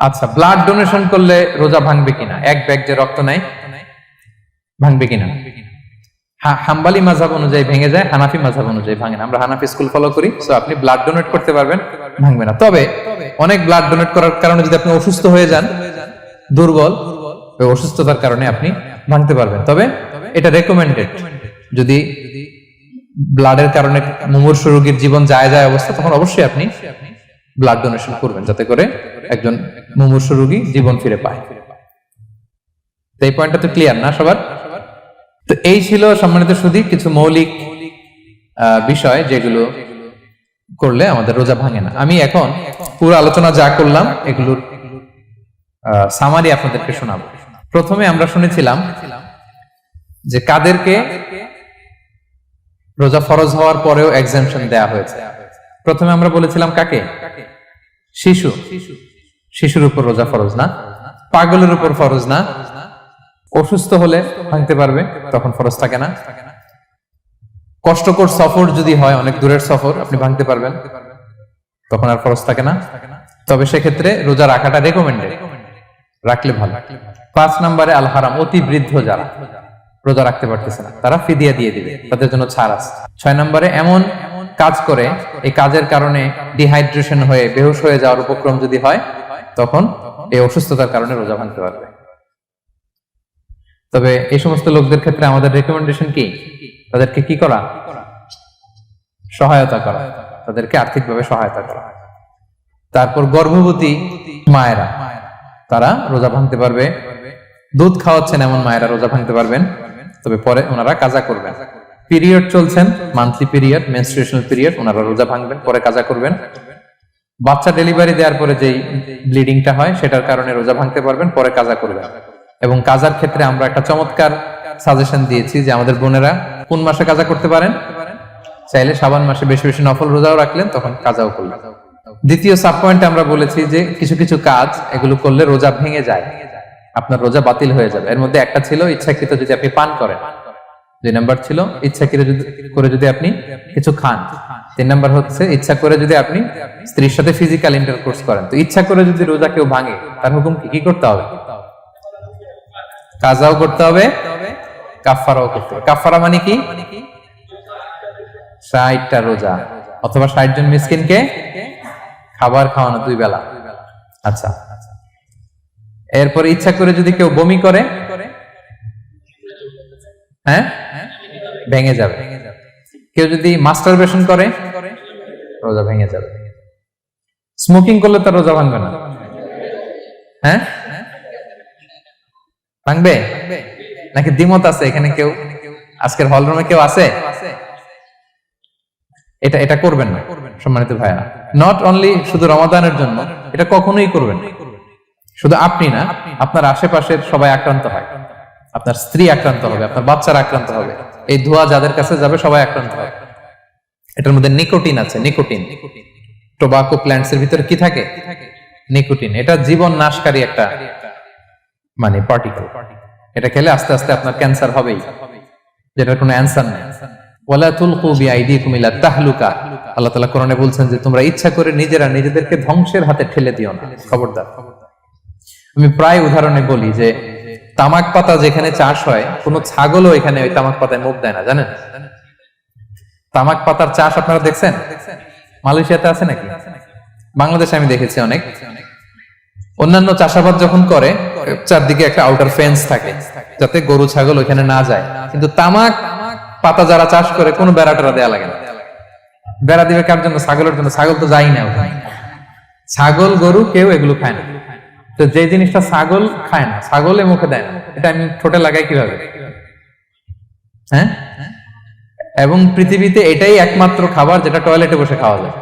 আচ্ছা, ব্লাড ডোনেশন করলে রোজা ভাঙবে কিনা? এক ব্যাগ যে রক্ত নেয়, ভাঙবে কিনা? হাম্বলি মাযহাব অনুযায়ী ভেঙে যায়, হানাফি মাযহাব অনুযায়ী ভাঙে না। আমরা হানাফি স্কুল ফলো করি, সো আপনি ব্লাড ডোনেট করতে পারবেন, ভাঙবে না। তবে অনেক ব্লাড ডোনেট করার কারণে যদি আপনি অসুস্থ হয়ে যান, দুর্বল, ওই অসুস্থতার কারণে আপনি ভাঙতে পারবেন। তবে এটা রেকমেন্ডেড, যদি ব্লাডের কারণে মুমূর্ষু রোগীর জীবন যায় অবস্থা, তখন অবশ্যই আপনি ব্লাড ডোনেশন করবেন, যাতে করে একজন মুমূর্ষু রোগী জীবন ফিরে পায়। তো এই পয়েন্টটা তো ক্লিয়ার না সবার? তো এই ছিল সম্মানিত সুধী কিছু মৌলিক বিষয় যেগুলো করলে আমাদের রোজা ভাঙে না। আমি এখন পুরো আলোচনা যা করলাম এগুলোর সামারি আপনাদেরকে শোনাবো। প্রথমে আমরা শুনেছিলাম যে কাদেরকে রোজা ফরজ হওয়ার পরেও এক্সাম্পশন দেয়া হয়েছে। প্রথমে আমরা বলেছিলাম কাকে? শিশুর উপর রোজা ফরজ না, পাগলের উপর ফরজ না, অসুস্থ হলে ভাঙতে পারবে, তখন ফরজ থাকে না। কষ্টকর সফর যদি হয়, অনেক দূরের সফর, আপনি ভাঙতে পারবেন, তখন আর ফরজ থাকে না। তবে সেক্ষেত্রে রোজা রাখাটা রেকমেন্ডেড, রাখলে ভালো। 5 নম্বরে আল হারাম, অতি বৃদ্ধ যারা রোজা রাখতে পারতেছে না, তারা ফিদিয়া দিয়ে দিবে, তাদের জন্য ছাড় আছে। 6 নম্বরে এমন কাজ করে, এই কাজের কারণে ডিহাইড্রেশন হয়ে বেহুশ হয়ে যাওয়ার উপক্রম যদি হয়, তখন এই অসুস্থতার কারণে রোজা ভাঙতে পারবে। তবে এই সমস্ত লোকদের ক্ষেত্রে আমাদের রেকমেন্ডেশন কি? তাদেরকে কি করা? সহায়তা করা, তাদেরকে আর্থিকভাবে সহায়তা করা। তারপর গর্ভবতী মায়েরা, তারা রোজা ভাঙতে পারবে। দুধ খাওয়াচ্ছেন এমন মায়েরা রোজা ভাঙতে পারবেন, তবে পরে ওনারা কাজা করবেন। পিরিয়ড চলছেন, মান্থলি পিরিয়ড, মেনস্ট্রুয়েশনাল পিরিয়ড, ওনারা রোজা ভাঙবেন, পরে কাজা করবেন। বাচ্চা ডেলিভারি দেওয়ার পরে যেই ব্লিডিংটা হয়, সেটার কারণে রোজা ভাঙতে পারবেন, পরে কাজা করবেন। এবং কাজার ক্ষেত্রে আমরা একটা চমৎকার সাজেশন দিয়েছি যে আমাদের বোনেরা কোন মাসে কাজা করতে পারেন? চাইলে শাবান মাসে বেশি বেশি নফল রোজাও রাখলেন, তখন কাজাও করলেন। দ্বিতীয় সাব পয়েন্টে আমরা বলেছি যে কিছু কিছু কাজ এগুলো করলে রোজা ভেঙে যায়, আপনার রোজা বাতিল হয়ে যাবে। এর মধ্যে একটা ছিল ইচ্ছাকৃত যদি আপনি পান করেন, 2 নাম্বার ছিল ইচ্ছাকৃত করে যদি আপনি কিছু খান, 3 নাম্বার হচ্ছে ইচ্ছা করে যদি আপনি স্ত্রীর সাথে ফিজিক্যাল ইন্টারকোর্স করেন। তো ইচ্ছা করে যদি রোজা কেউ ভাঙে, তার হুকুম কি করতে হবে? কাজাও করতে হবে, কাফফারাও করতে হবে। কাফফারা মানে কি? 60টা রোজা অথবা 60 জন মিসকিনকে খাবার খাওয়ানো 2 বেলা। আচ্ছা, এরপরে ইচ্ছা করে যদি কেউ বমি করে, হ্যাঁ, ভেঙে যাবে। কেউ যদি মাস্টারবেশন করে, রোজা ভেঙে যাবে। স্মোকিং করলে তার রোজা ভাঙবে না, হ্যাঁ, ভাঙবে নাকি দ্বিমত আছে এখানে? কেউ আজকের হল রুমে কেউ আছে? এটা করবেন না সম্মানিত ভাইরা। নট অনলি শুধু রমাদানের জন্য, এটা কখনোই করবেন না। শুধু আপনি না, আপনার আশেপাশের সবাই আক্রান্ত হয়, আপনার স্ত্রী আক্রান্ত হবে, আপনার বাচ্চারা আক্রান্ত হবে, এই ধোঁয়া যাদের কাছে যাবে সবাই আক্রান্ত হবে। এটার মধ্যে নিকোটিন আছে, নিকোটিন। টোবাকো প্ল্যান্টস এর ভিতরে কি থাকে? নিকোটিন। এটা জীবন নাশকারী একটা মানে পার্টিকেল। এটা খেলে আস্তে আস্তে আপনার ক্যান্সার হবেই, যেটার কোনো অ্যানসার নেই। ওয়ালা তুলকু বিআইদিকুম ইলা তাহলুকা, আল্লাহ তাআলা কোরআনে বলছেন যে তোমরা ইচ্ছা করে নিজেরা নিজেদেরকে ধ্বংসের হাতে ঠেলে দিও না, খবরদার। আমি প্রায় উদাহরণে বলি যে তামাক পাতা যেখানে চাষ হয়, কোনো ছাগলও এখানে ওই তামাক পাতায় মুখ দেয় না, জানেন? তামাক পাতার চাষ আপনারা দেখছেন? মালয়েশিয়াতে আছে নাকি? বাংলাদেশে আমি দেখেছি অনেক। অন্যান্য চাষাবাদ যখন করে, চারদিকে একটা আউটার ফেন্স থাকে যাতে গরু ছাগল ওইখানে না যায়, কিন্তু তামাক পাতা যারা চাষ করে কোনো বেড়া টেরা দেয়া লাগে না। বেড়া দিবে কার জন্য? ছাগলের জন্য। ছাগল তো যাই না ওখানে। ছাগল গরু কেউ এগুলো খায় না। তো যে জিনিসটা ছাগল খায় না, ছাগলে মুখে দেয় না, এটা আমি ঠোঁটে লাগাই কিভাবে? হ্যাঁ, এবং পৃথিবীতে এটাই একমাত্র খাবার যেটা টয়লেটে বসে খাওয়া যায়,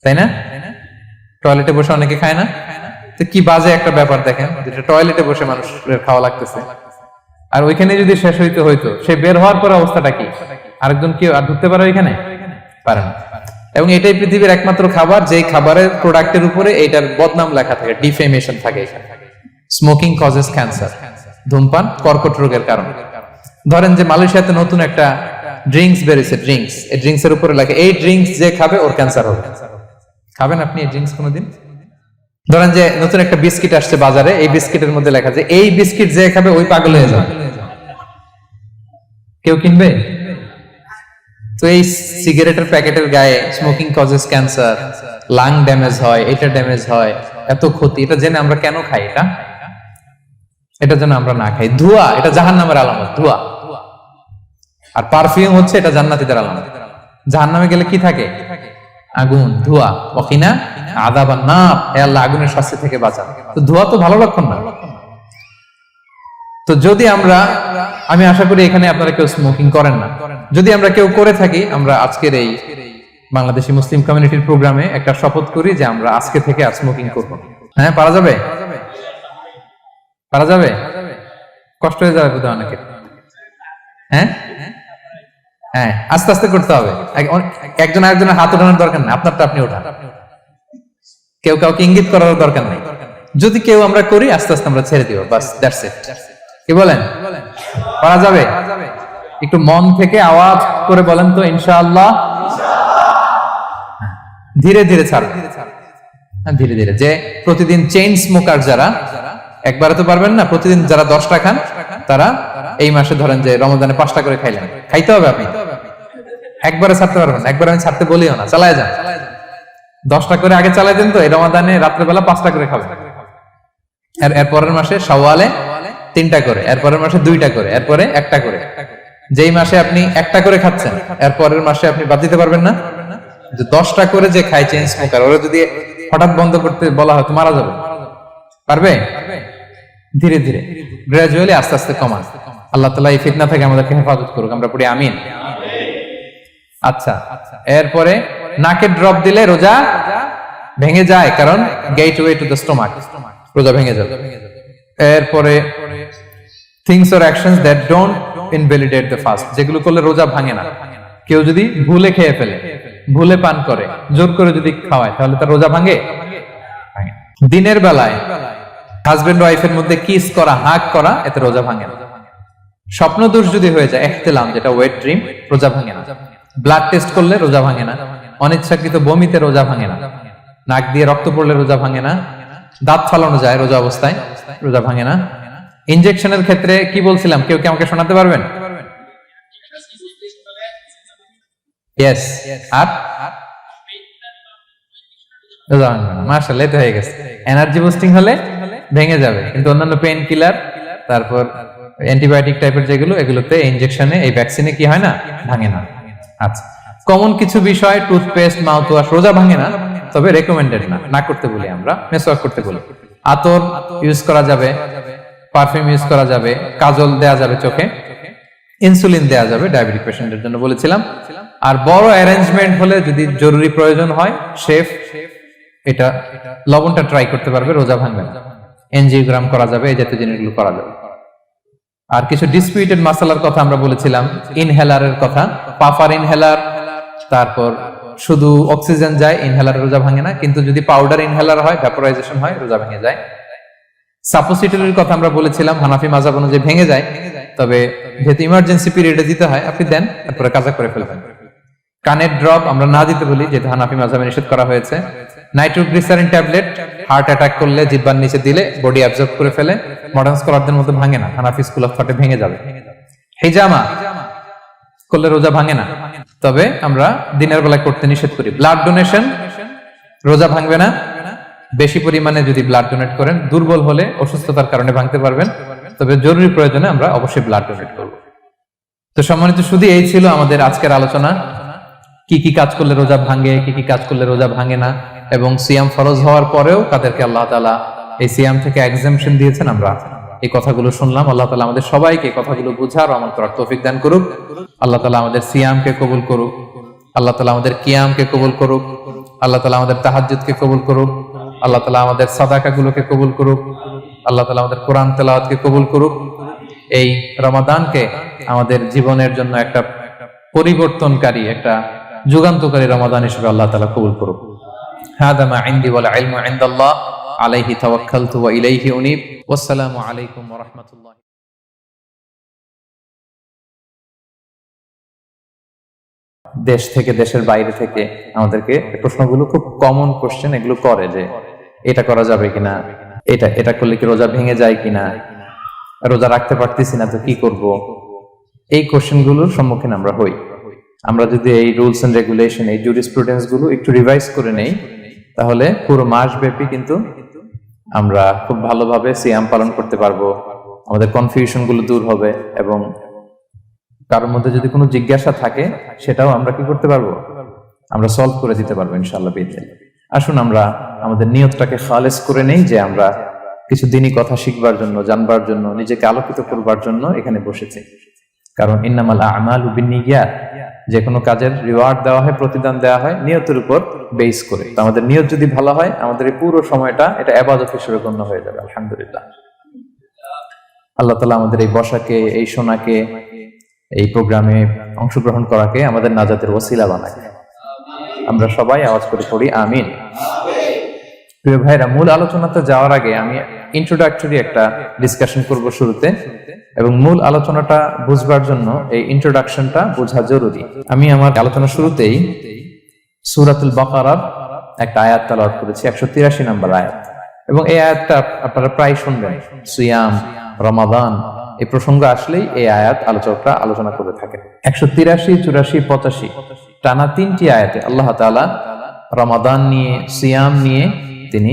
তাই না? টয়লেটে বসে অনেকে খায় না। তো কি বাজে একটা ব্যাপার দেখেন, যেটা টয়লেটে বসে মানুষের খাওয়া লাগতেছে, আর ওইখানে যদি শেষ হইতো সে বের হওয়ার পর অবস্থাটা কি? আরেকজন কি আর ঢুকতে পারে ওইখানে? পারে না। এবং এটাই পৃথিবীর একমাত্র খাবার যেই খাবারের প্রোডাক্টের উপরে এইটার বদনাম লেখা থাকে, ডিফেমেশন থাকে। স্মোকিং কজেস ক্যান্সার, ধূমপান কর্কট রোগের কারণ। ধরেন যে মালয়েশিয়াতে নতুন একটা ড্রিঙ্কস বেরিয়েছে, ড্রিঙ্কস, এই ড্রিঙ্কস এর উপরে লেখা এই ড্রিঙ্কস যে খাবে ওর ক্যান্সার হবে। খাবেন আপনি এই ড্রিঙ্কস কোনোদিন? ধরেন যে নতুন একটা বিস্কিট আসছে বাজারে, এই বিস্কিটের মধ্যে লেখা যে এই বিস্কিট যে খাবে ওই পাগল হয়ে যাবে। কেউ কিনবে? তো এই সিগারেটের প্যাকেটের গায়ে smoking causes cancer, lung damage হয়, এটা ড্যামেজ হয়, এত ক্ষতি। এটা জেনে আমরা কেন খাই? এটা যেন আমরা না খাই। ধোঁয়া, এটা জাহান্নামের আলামত, ধোঁয়া। আর পারফিউম হচ্ছে এটা জান্নাতীদের আলামত। জাহান্নামে গেলে কি থাকে? আগুন, ধোঁয়া। ওয়াকিনা আযাবান নার, হে আল্লাহ আগুনের শাস্তি থেকে বাঁচান। তো ধোঁয়া তো ভালো লক্ষণ না। তো যদি আমি আশা করি এখানে আপনারা কেউ স্মোকিং করেন না। যদি আমরা কেউ করে থাকি, আমরা আজকের এই বাংলাদেশি মুসলিম কমিউনিটির প্রোগ্রামে একটা শপথ করি যে আমরা আজকে থেকে আর স্মোকিং করব না। হ্যাঁ, পারা যাবে? পারা যাবে? কষ্ট হয়ে যাবে বোধহয় অনেকের। হ্যাঁ হ্যাঁ, আস্তে আস্তে করতে হবে। একজন আরেকজনের হাত ওঠানোর দরকার নেই, আপনারটা আপনি ওঠান। কেউ কাউকে ইঙ্গিত করার দরকার নেই। যদি কেউ আমরা করি, আস্তে আস্তে আমরা ছেড়ে দিব, বাস, দ্যাটস ইট। কি বলেন? পারা যাবে? একটু মন থেকে আওয়াজ করে বলেন তো, ইনশাআল্লাহ। ধীরে ধীরে ছাড়বেন, ধীরে ধীরে। যে প্রতিদিন চেইন স্মোকার যারা, একবারে তো পারবেন না, প্রতিদিন যারা 10টা খান, তারা এই মাসে ধরেন যে রমজানে 5টা করে খাইলেন, খাইতে হবে আপনি। একবারে ছাড়তে পারবেন? একবার আমি ছাড়তে বলিও না, চালায় যান। 10টা করে আগে চালাই দেন, তো এই রমাদানে রাত্রেবেলা 5টা করে খাবেন। এর পরের মাসে শাওয়ালে 3টা করে, এর পরের মাসে 2টা করে, এরপরে 1টা করে। যেই মাসে আপনি 1টা করে খাচ্ছেন, এর পরের মাসে আপনি বাদ দিতে পারবেন না। যে 10টা করে যে খায় চেইন স্মোকার, ওরা যদি হঠাৎ বন্ধ করতে বলা হয় তো মারা যাবে। পারবে? ধীরে ধীরে, গ্রাজুয়ালি, আস্তে আস্তে কমান। আল্লাহ তাআলা এই ফিতনা থেকে আমাদেরকে হেফাজত করুক, আমরা পড়ি আমিন। আচ্ছা, এরপরে নাকে ড্রপ দিলে রোজা ভেঙে যায়, কারণ গেটওয়ে টু দ্য স্টোমাক, রোজা ভেঙে যাবে। এরপরে things or actions that don't invalidate the fast, যেগুলো করলে রোজা ভাঙে না। কেউ যদি ভুলে খেয়ে ফেলে, ভুলে পান করে, জোর করে যদি খাওয়ায়, তাহলে তার রোজা ভাঙে? ভাঙে। দিনের বেলায় হাজবেন্ড ওয়াইফের মধ্যে কিস করা, হাগ করা, এতে রোজা ভাঙে না। স্বপ্ন দোষ যদি হয়ে যায়, ইহতিলাম যেটা ওয়েট ড্রিম, রোজা ভাঙে না। ব্লাড টেস্ট করলে রোজা ভাঙে না। অনিচ্ছাকৃত বমিতে রোজা ভাঙে না। নাক দিয়ে রক্ত পড়লে রোজা ভাঙে না। দাঁত ফালানো যায় রোজা অবস্থায়, রোজা ভাঙে না। ইনজেকশনের ক্ষেত্রে কি বলছিলাম, কেউ কি আমাকে শোনাতে পারবেন? ইয়েস। আর রোজা ভাঙবে না। মাশাআল্লাহ, এটা হয়ে গেছে। এনার্জি বুস্টিং হলে ভেঙে যাবে, কিন্তু অন্যান্য পেইন কিলার, তারপর অ্যান্টিবায়োটিক টাইপের যেগুলো, এগুলোতে ইনজেকশনে, এই ভ্যাকসিনে কি হয় না, ভাঙে না। আচ্ছা, কমন কিছু বিষয়, টুথপেস্ট, মাউথ ওয়াশ রোজা ভাঙে না, তবে রেকমেন্ডেড না, না করতে বলি আমরা। মেসওয়াক করতে বলি। আতর ইউজ করা যাবে, পারফিউম ইউজ করা যাবে, কাজল দেয়া যাবে চোখে, ইনসুলিন দেয়া যাবে ডায়াবেটিক পেশেন্টের জন্য বলেছিলাম। আর বড় অ্যারেঞ্জমেন্ট হলে যদি জরুরি প্রয়োজন হয়, শেফ এটা লবণটা ট্রাই করতে পারবে, রোজা ভাঙবে না। এনজিওগ্রাম করা যাবে, এই জাতীয় জিনিসগুলো করা যাবে। আর কিছু ডিসপিউটেড মাসালার কথা আমরা বলেছিলাম, ইনহেলারের কথা, পাফার ইনহেলার, তারপর শুধু অক্সিজেন যায়, ইনহেলার রোজা ভাঙে না, কিন্তু যদি পাউডার ইনহেলার হয়, ভ্যাপোরাইজেশন হয়, রোজা ভেঙে যায়। সাপোসিটরির কথা আমরা বলেছিলাম, হানাফি মাযহাব অনুযায়ী ভেঙে যায়, তবে যেহেতু ইমার্জেন্সি পিরিয়ডে দিতে হয়, আপনি দেন, তারপরে কাজা করে ফেলবেন। কানের ড্রপ আমরা না দিতে বলি, যেহেতু হানাফি মাযহাবে নিষেধ করা হয়েছে। নাইট্রোগ্লিসারিন ট্যাবলেট হার্ট অ্যাটাক করলে জিহ্বার নিচে দিলে বডি অ্যাবজর্ব করে ফেলে, মডার্ন স্কলারদের মতো ভাঙে না, হানাফি স্কুল অফ থটে ভেঙে যাবে। হিজামা করলে রোজা ভাঙে না, তবে আমরা দিনের বেলায় করতে নিষেধ করি। ব্লাড ডোনেশন রোজা ভাঙবে না, বেশি পরিমাণে যদি ব্লাড ডোনেট করেন, দুর্বল হলে অসুস্থতার কারণে ভাঙতে পারবেন, তবে জরুরি প্রয়োজনে আমরা অবশ্যই ব্লাড ডোনেট করব। তো সম্মানিত শুধু এই ছিল আমাদের আজকের আলোচনা, কি কি কাজ করলে রোজা ভাঙে, কি কি কাজ করলে রোজা ভাঙে না, এবং সিয়াম ফরজ হওয়ার পরেও কাদেরকে আল্লাহ তাআলা এই সিয়াম থেকে এক্সাম্পশন দিয়েছেন, আমরা এই কথাগুলো শুনলাম। আল্লাহ তাআলা আমাদের সবাইকে কথাগুলো বুঝার ও আমল করার তৌফিক দান করুক। আল্লাহ তাআলা আমাদের সিয়ামকে কবুল করুক, আল্লাহ তাআলা আমাদের কিয়ামকে কবুল করুক, আল্লাহ তাআলা আমাদের তাহাজ্জুদকে কবুল করুক, আল্লাহ তাআলা আমাদের সাদাকাগুলোকে কবুল করুক, আল্লাহ তাআলা আমাদের কোরআন তেলাওয়াতকে কবুল করুক। এই রমাদানকে আমাদের জীবনের জন্য একটা পরিবর্তনকারী, একটা যুগান্তকারী রমাদান হিসেবে আল্লাহ তাআলা কবুল করুক। হাদা মা ইনদি ওয়াল ইলমু ইনদাল্লাহ আলাইহি তাওয়াক্কালতু ওয়া ইলাইহি উনীব। ওয়াসসালামু আলাইকুম ওয়া রাহমাতুল্লাহ। দেশ থেকে, দেশের বাইরে থেকে আমাদেরকে প্রশ্নগুলো খুব কমন কোশ্চেন, এগুলো করে যে এটা করা যাবে কিনা, এটা করলে কি রোজা ভেঙে যায় কিনা, রোজা রাখতে পারতেছি না তো কি করব। এই কোশ্চেনগুলোর সম্মুখীন আমরা হই। আমরা যদি এই রুলস এন্ড রেগুলেশন, এই জুরিসপ্রুডেন্স গুলো একটু রিভাইজ করে নেই, তাহলে পুরো মাস ব্যাপী কিন্তু আমরা খুব ভালোভাবে সিয়াম পালন করতে পারবো। আমাদের কনফিউশন গুলো দূর হবে, এবং কারোর মধ্যে যদি কোনো জিজ্ঞাসা থাকে, সেটাও আমরা কি করতে পারবো, আমরা সলভ করে দিতে পারবো ইনশাআল্লাহ বিইذনিল্লাহ। আসুন আমরা আমাদের নিয়তটাকে খালেস করে নেই, যে আমরা কিছু দিনই কথা শিখবার জন্য, জানবার জন্য, নিজেকে আলোকিত করবার জন্য এখানে বসেছি। কারণ ইন্নামাল আমালু বিন্নিয়াত, যে কোনো কাজের রিওয়ার্ড দেওয়া হয়, প্রতিদান দেওয়া হয় নিয়তের উপর বেস করে। তো আমাদের নিয়ত যদি ভালো হয়, আমাদের এই পুরো সময়টা এটা ইবাদত হিসেবে গণ্য হয়ে যাবে আলহামদুলিল্লাহ। আল্লাহ তাআলা আমাদের এই বসাকে, এই শোনাকে, এই প্রোগ্রামে অংশগ্রহণ করাকে আমাদের নাজাতের ওসিলা বানায়। আমরা সবাই আওয়াজ করে পড়ি আমিন। প্রিয় ভাইরা, মূল আলোচনাতে যাওয়ার আগে আমি ইন্ট্রোডাক্টরি একটা ডিসকাশন করব শুরুতে, এবং মূল আলোচনাটা বুঝবার জন্য এই ইন্ট্রোডাকশনটা বোঝা জরুরি। আমি আমার আলোচনা শুরুতেই সূরাতুল বাকারার একটা আয়াত তেলাওয়াত করেছি, 183 নম্বর আয়াত, এবং এই আয়াতটা আপনারা প্রায় শুনবেন। সিয়াম, রমাদান এই প্রসঙ্গ আসলেই এই আয়াত আলোচকরা আলোচনা করে থাকেন। 183, 84, 85 টানা 3টি আয়াতে আল্লাহ তাআলা রমাদান নিয়ে, সিয়াম নিয়ে তিনি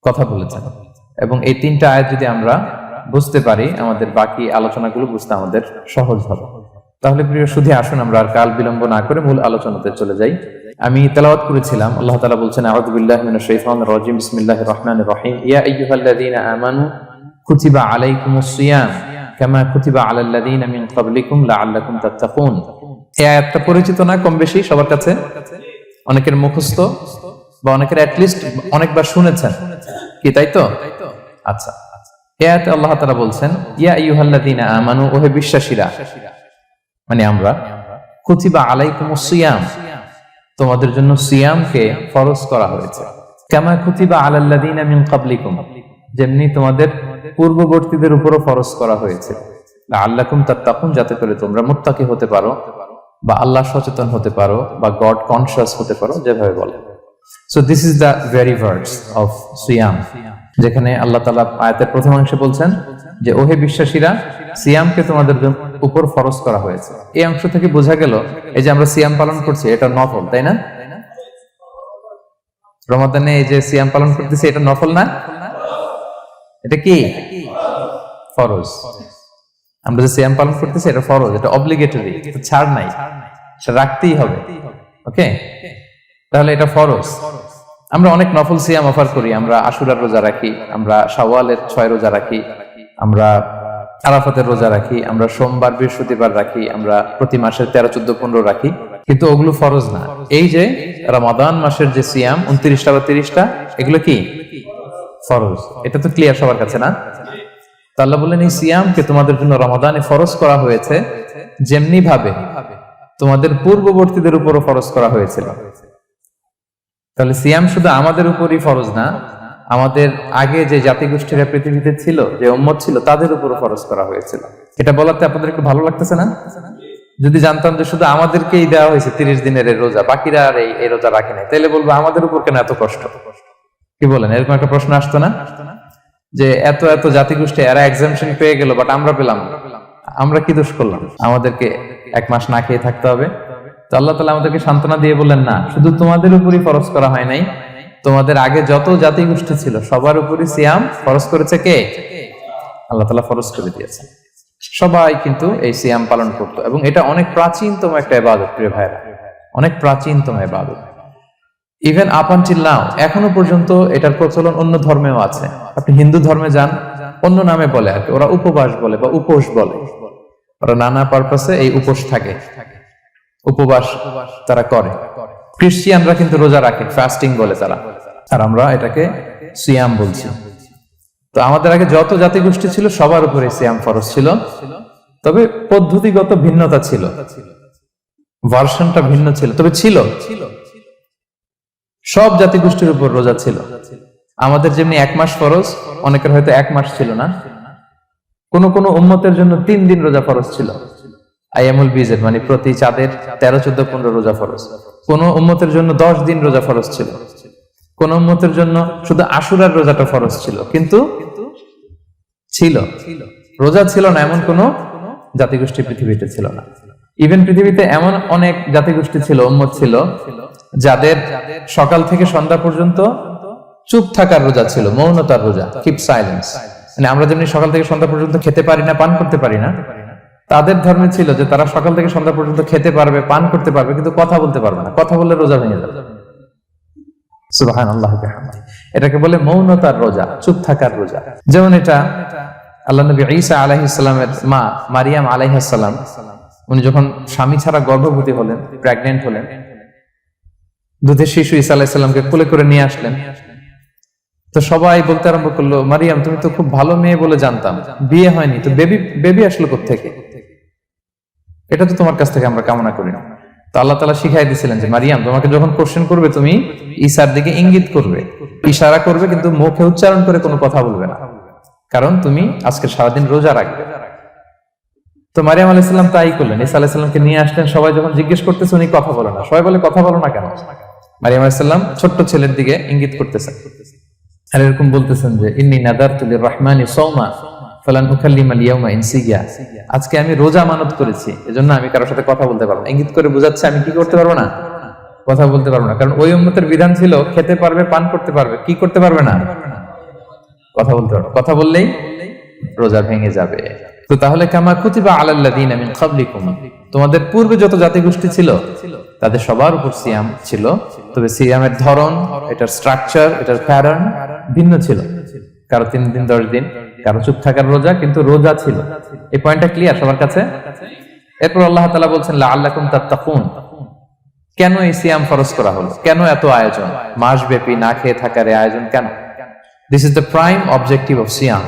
কথা বলেছেন, এবং এই 3টা আয়াত যদি আমরা বুঝতে পারি, আমাদের বাকি আলোচনাগুলো বুঝতে আমাদের সহজ হবে। তাহলে প্রিয় সুধী, আসুন আমরা আর কাল বিলম্ব না করে মূল আলোচনাতে চলে যাই। আমি তেলাওয়াত করেছিলাম, আল্লাহ তাআলা বলছেন, আউযু বিল্লাহি মিনাশ শাইতানির রাজিম, বিসমিল্লাহির রাহমানির রাহিম, ইয়া আইয়ুহাল্লাযীনা আমানু কুতিবা আলাইকুমুস সিয়াম কামা কুতিবা আলাল্লাযীনা মিন ক্বাবলিকুম লাআল্লাকুম তাত্তাকুন। এই আয়াতটা পরিচিত না কম বেশি সবার কাছে? অনেকের মুখস্থ, বা অনেকের অ্যাটলিস্ট অনেকবার শুনেছেন কি, তাই তো? আচ্ছা, আয়াতে আল্লাহ তাআলা বলছেন ইয়া আইয়ুহাল্লাযীনা আমানু, ওহে বিশ্বাসীরা, মানে আমরা, কুতিবা আলাইকুমুস সিয়াম, তোমাদের জন্য সিয়ামকে ফরজ করা হয়েছে, কামা কুতিবা আলাল্লাযীনা মিন ক্বাবলিকুম, যেমনি তোমাদের পূর্ববর্তীদের উপরও ফরজ করা হয়েছে, লাআল্লাকুম তাত্তাকুন, যাতে করে তোমরা মুত্তাকি হতে পারো বা আল্লাহ সচেতন হতে পারো বা গড কনশিয়াস হতে পারো, যেভাবে বলে। So this is the very verse of সিয়াম, যেখানে আল্লাহ তাআলা আয়াতের প্রথম অংশে বলছেন যে ওহে বিশ্বাসীরা, সিয়ামকে তোমাদের উপর ফরজ করা হয়েছে। এই অংশ থেকে বোঝা গেল এই যে আমরা সিয়াম পালন করছি এটা নফল, তাই না? রমাদানে এই যে সিয়াম পালন করতেছি এটা নফল না, এটা কি ফরজ। আমরা যে সিয়াম পালন করতেছি এটা ফরজ, এটা অব্লিগেটরি, এটা ছাড় নাই, সেটা রাখতেই হবে। ওকে, তাহলে এটা ফরজ। আমরা অনেক নফল সিয়াম অফার করি, আমরা আশুরার রোজা রাখি, আমরা শাওয়ালের 6 রোজা রাখি, আমরা আরাফাতের রোজা রাখি, আমরা সোমবার বৃহস্পতিবার রাখি, আমরা প্রতি মাসের 13, 14, 15 রাখি, কিন্তু ওগুলো ফরজ না। এই যে রমাদান মাসের যে সিয়াম 29টা বা 30টা, এগুলো কি ফরজ? এটা তো ক্লিয়ার সবার কাছে না? তো আল্লাহ বললেন এই সিয়ামকে তোমাদের জন্য রমাদানে ফরজ করা হয়েছে, যেমনি ভাবে তোমাদের পূর্ববর্তীদের উপরও ফরজ করা হয়েছিল। তাহলে সিয়াম শুধু আমাদের উপরই ফরজ না, আমাদের আগে যে জাতিগোষ্ঠীরা পৃথিবীতে ছিল, যে উম্মত ছিল, তাদের উপরও ফরজ করা হয়েছিল। এটা বলাতে আপনাদের একটু ভালো লাগতেছে না? যদি জানতাম যে শুধু আমাদেরকেই দেওয়া হয়েছে 30 দিনের এই রোজা, বাকিরা আর এই রোজা রাখে নাই, তাহলে বলবো আমাদের উপর কেন এত কষ্ট? কি বলেন? এরকম একটা প্রশ্ন আসতো না যে এত এত জাতিগোষ্ঠী এরা এক্সামশন পেয়ে গেল, বাট আমরা পেলাম না, আমরা কি দোষ করলাম? আমাদেরকে 1 মাস না খেয়ে থাকতে হবে? তো আল্লাহ তাআলা আমাদেরকে সান্ত্বনা দিয়ে বললেন না, শুধু তোমাদের উপরই ফরজ করা হয় নাই, তোমাদের আগে যত জাতিগোষ্ঠী ছিল সবার উপরই সিয়াম ফরজ করেছে কে? আল্লাহ তাআলা ফরজ করে দিয়েছে। সবাই কিন্তু এই সিয়াম পালন করতো, এবং এটা অনেক প্রাচীনতম একটা ইবাদত, প্রিয় ভাইরা, অনেক প্রাচীনতম ইবাদত। ইভেন আপ আনটিল নাও, এখনো পর্যন্ত এটার প্রচলন অন্য ধর্মেও আছে। আপনি হিন্দু ধর্মে যান, অন্য নামে বলে আর কি, ওরা উপবাস বলে বা উপোস বলে, ওরা নানা পারপাসে এই উপোস থাকে, উপবাস তারা করে। খ্রিস্টিয়ানরা কিন্তু রোজা রাখে, ফাস্টিং বলে তারা, আর আমরা এটাকে সিয়াম বলছি। তো আমাদের আগে যত জাতিগোষ্ঠী ছিল সবার উপরে সিয়াম ফরজ ছিল, তবে পদ্ধতিগত ভিন্নতা ছিল, ভার্সনটা ভিন্ন ছিল, তবে ছিল। সব জাতিগোষ্ঠীর উপর রোজা ছিল। আমাদের যেমনি 1 মাস ফরজ, অনেকের হয়তো 1 মাস ছিল না। কোন কোন উম্মতের জন্য 3 দিন রোজা ফরজ ছিল, আইয়ামুল বীজের, মানে প্রতি চাঁদের 13, 14, 15 রোজা ফরজ। কোন উম্মতের জন্য 10 দিন রোজা ফরজ ছিল, কোন উম্মতের জন্য শুধু আশুরার রোজাটা ফরজ ছিল, কিন্তু ছিল। রোজা ছিল না এমন কোন জাতিগোষ্ঠী পৃথিবীতে ছিল না। ইভেন পৃথিবীতে এমন অনেক জাতিগোষ্ঠী ছিল, উম্মত ছিল, যাদের সকাল থেকে সন্ধ্যা পর্যন্ত চুপ থাকার রোজা ছিল, মৌনতার রোজা, কিপ সাইলেন্স। মানে আমরা যেমনি সকাল থেকে সন্ধ্যা পর্যন্ত খেতে পারি না, পান করতে পারি না, তাদের ধর্মে ছিল যে তারা সকাল থেকে সন্ধ্যা পর্যন্ত খেতে পারবে, পান করতে পারবে, কিন্তু কথা বলতে পারবে না, কথা বললে রোজা ভেঙে যাবে। সুবহানাল্লাহ, এটাকে বলে মৌনতার রোজা, চুপ থাকার রোজা। যেমন এটা আল্লাহ নবী ঈসা আলাইহিস সালামের মা মারিয়াম আলাইহিস সালাম, উনি যখন স্বামী ছাড়া গর্ভবতী হলেন, প্রেগন্যান্ট হলেন, দুধের শিশু ঈসা আলাইহিস সালামকে কোলে করে নিয়ে আসলেন। তো সবাই বলতে আরম্ভ করলো, মারিয়াম তুমি তো খুব ভালো মেয়ে বলে জানতাম, বিয়ে হয়নি, তো বেবি আসলো কোত্থেকে? এটা তো তোমার কাছ থেকে আমরা কামনা করি না। তো আল্লাহ তাআলা শিখাই দিয়েছিলেন যে মারিয়াম, তোমাকে যখন কোশ্চেন করবে তুমি ঈসার দিকে ইঙ্গিত করবে, ইশারা করবে, কিন্তু মুখে উচ্চারণ করে কোনো কথা বলবে না, কারণ তুমি আজকে সারাদিন রোজা রাখবে। তো মারিয়াম আলাইহিস সালাম তাই করলেন, ঈসা আলাইহিস সালামকে নিয়ে আসলেন। সবাই যখন জিজ্ঞেস করতেছে উনি কথা বলে না, সবাই বলে কথা বলো না কেন? মারিয়াম আলাইহিস সালাম ছোট্ট ছেলের দিকে ইঙ্গিত করতেছেন, আর এরকম বলতেছেন যে ইন্নী নাদারতু লিররহমানি সাওমা ফালান উকাল্লিমাল ইয়াওমা ইনসিয়া, আজকে আমি রোজা মানত করেছি, এজন্য আমি কারোর সাথে কথা বলতে পারবো না। ইঙ্গিত করে বোঝাচ্ছে আমি কি করতে পারবো না, কথা বলতে পারবো না। কারণ ওই উম্মতের বিধান ছিল খেতে পারবে, পান করতে পারবে, কি করতে পারবে না, কথা বলতে পারবে। কথা বললেই রোজা ভেঙে যাবে। তো তাহলে কামা কুতিবা আলাল্লাযিনা মিন ক্বাবলিকুম, তোমাদের পূর্বে যত জাতিগোষ্ঠী ছিল তাদের সবার উপর সিয়াম ছিল, তবে সিয়ামের ধরন, এটার স্ট্রাকচার, এটার প্যাটার্ন ভিন্ন ছিল। কারো 3 দিন 10 দিন, কারো চুপ থাকার রোজা, কিন্তু রোজা ছিল। এই পয়েন্টটা ক্লিয়ার সবার কাছে? এরপর আল্লাহ তাআলা বলছেন লাআল্লাকুম তাত্তাকুন, কেন এই সিয়াম ফরজ করা হলো, কেন এত আয়োজন, মাসব্যাপী না খেয়ে থাকার এই আয়োজন কেন? This is the prime objective of সিয়াম।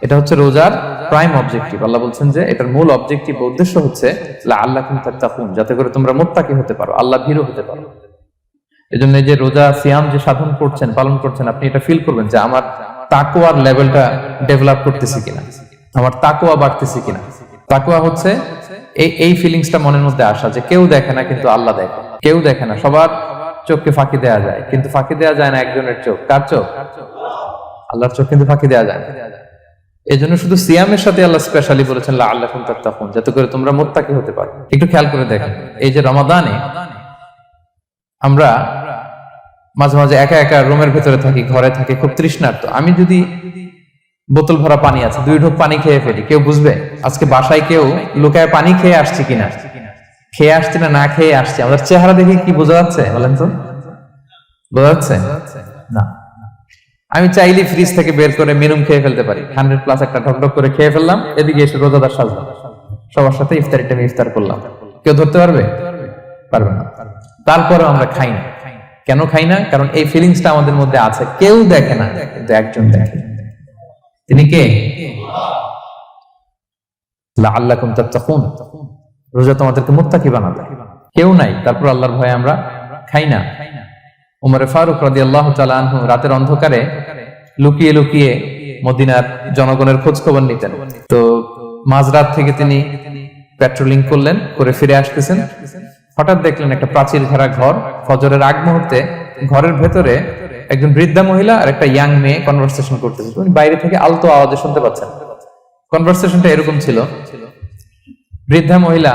এটা হচ্ছে রোজার প্রাইম অবজেক্টিভ। আল্লাহ বলছেন যে এটার মূল অবজেক্টিভ উদ্দেশ্য হচ্ছে লাআল্লাকুম তাত্তাকুন, যাতে করে তোমরা মুত্তাকি হতে পারো, আল্লাহ ভীরু হতে পারো। এজন্য এই যে রোজা সিয়াম যে সাধন করছেন, পালন করছেন, আপনি এটা ফিল করবেন যে আমার তাকওয়ার লেভেলটা ডেভেলপ করতেছি কিনা, আমার তাকওয়া বাড়তেছে কিনা। তাকওয়া হচ্ছে এই ফিলিংসটা মনের মধ্যে আসা যে কেউ দেখে না কিন্তু আল্লাহ দেখে, কেউ দেখে না, সবার চোখকে ফাঁকি দেওয়া যায়, কিন্তু ফাঁকি দেওয়া যায় না একজনের চোখ। কার চোখ? আল্লাহর চোখ কিন্তু ফাঁকি দেওয়া যায় না। এই জন্য শুধু সিয়ামের সাথে আল্লাহ স্পেশালি বলেছেন লাআল্লাকুম তাত্তাকুন, যাতে করে তোমরা মুত্তাকি হতে পারো। একটু খেয়াল করে দেখেন, এই যে রমাদানে আমরা মাঝে মাঝে একা একা রুমের ভেতরে থাকি, ঘরে থাকি, খুব তৃষ্ণার্ত। আমি যদি বোতল ভরা পানি আছে, 2 ঢোক পানি খেয়ে ফেলি, কেউ বুঝবে? আজকে বাসায় কেউ লুকায় পানি খেয়ে আসছে কিনা, খেয়ে আসছে না না খেয়ে আসছে, আমাদের চেহারা দেখে কি বোঝা যাচ্ছে বলেন তো? বোঝা যাচ্ছে না। আমি চাইলে ফ্রিজ থেকে বের করে মিনুম খেয়ে ফেলতে পারি, 100+ একটা ঢকঢক করে খেয়ে ফেললাম, এদিকে এসে রোজাদার সাজলাম, সবার সাথে ইফতারি টাইমে ইফতার করলাম। কেউ ধরতে পারবে? পারবে না। তারপরেও আমরা খাই না। কেন খাই না? কারণ এই ফিলিংসটা আমাদের মধ্যে আছে, কেউ দেখে না কিন্তু একজন দেখে। তিনি কে? লাআল্লাকুম তাত্তাকুন, রোজা তোমাদেরকে মুত্তাকি বানাবে। কেউ নাই, তারপর আল্লাহর ভয়ে আমরা খাই না। উমর ফারুক রাদিয়াল্লাহু তাআলা আনহু রাতের অন্ধকারে লুকিয়ে লুকিয়ে মদিনার জনগণের খোঁজ খবর নিতেন। তো মাঝরাত থেকে তিনি পেট্রোলিং করলেন, করে ফিরে আসতেছেন, হঠাৎ দেখলেন একটা প্রাচীর ঘেরা ঘর। ফজরের আগ মুহূর্তে ঘরের ভেতরে একজন বৃদ্ধা মহিলা আর একটা ইয়াং মেয়ে কনভারসেশন করতেছে। উনি বাইরে থেকে আলতো আওয়াজে শুনতে পাচ্ছেন। কনভারসেশনটা এরকম ছিল, বৃদ্ধা মহিলা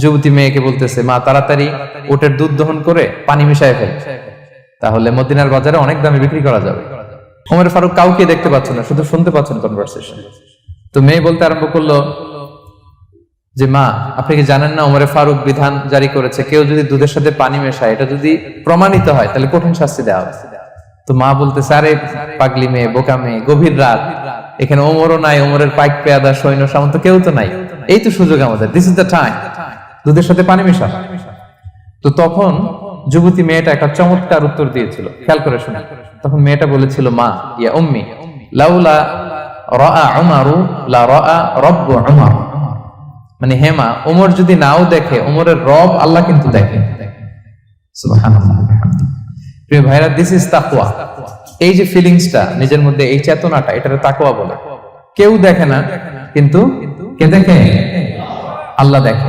যুবতী মেয়েকে বলতেছে, মা তাড়াতাড়ি উটের দুধ দহন করে পানি মিশায় ফেল, তাহলে মদিনার বাজারে অনেক দামে বিক্রি করা যাবে। ওমর ফারুক কাউকে দেখতে পাচ্ছেন না, শুধু শুনতে পাচ্ছেন কনভারসেশন। তো মেয়ে বলতে আরম্ভ করলো যে মা, আপনি কি জানেন না ওমর ফারুক বিধান জারি করেছে, কেউ যদি দুধের সাথে পানি মেশায়, এটা যদি প্রমাণিত হয় তাহলে কঠিন শাস্তি দেওয়া হবে। তো মা বলতেছে, আরে পাগলি মেয়ে, বোকা মেয়ে, গভীর রাত, এখানে ওমরও নাই, ওমরের পাইক পেয়াদা সৈন্য সামন্ত কেউ তো নাই, এই তো সুযোগ আমাদের, দিস ইজ দ্য টাইম, দুধের সাথে পানি মেশা। তো তখন যুবতী মেয়েটা একটা চমৎকার উত্তর দিয়েছিল, খেয়াল করে শুনে। তখন মেয়েটা বলেছিল, মা ইয়া উম্মি লাউলা রাআ উমারু লা রাআ রাব্বু উমর, মানে হে মা, ওমর যদি নাও দেখে, ওমরের রব আল্লাহ কিন্তু দেখে। সুবহানাল্লাহ। প্রিয় ভাইরা, দিস ইজ তাকওয়া। এই যে ফিলিংসটা নিজের মধ্যে, এই চেতনাটা, এটারে তাকওয়া বলে। কেউ দেখে না কিন্তু কে দেখে? আল্লাহ দেখে।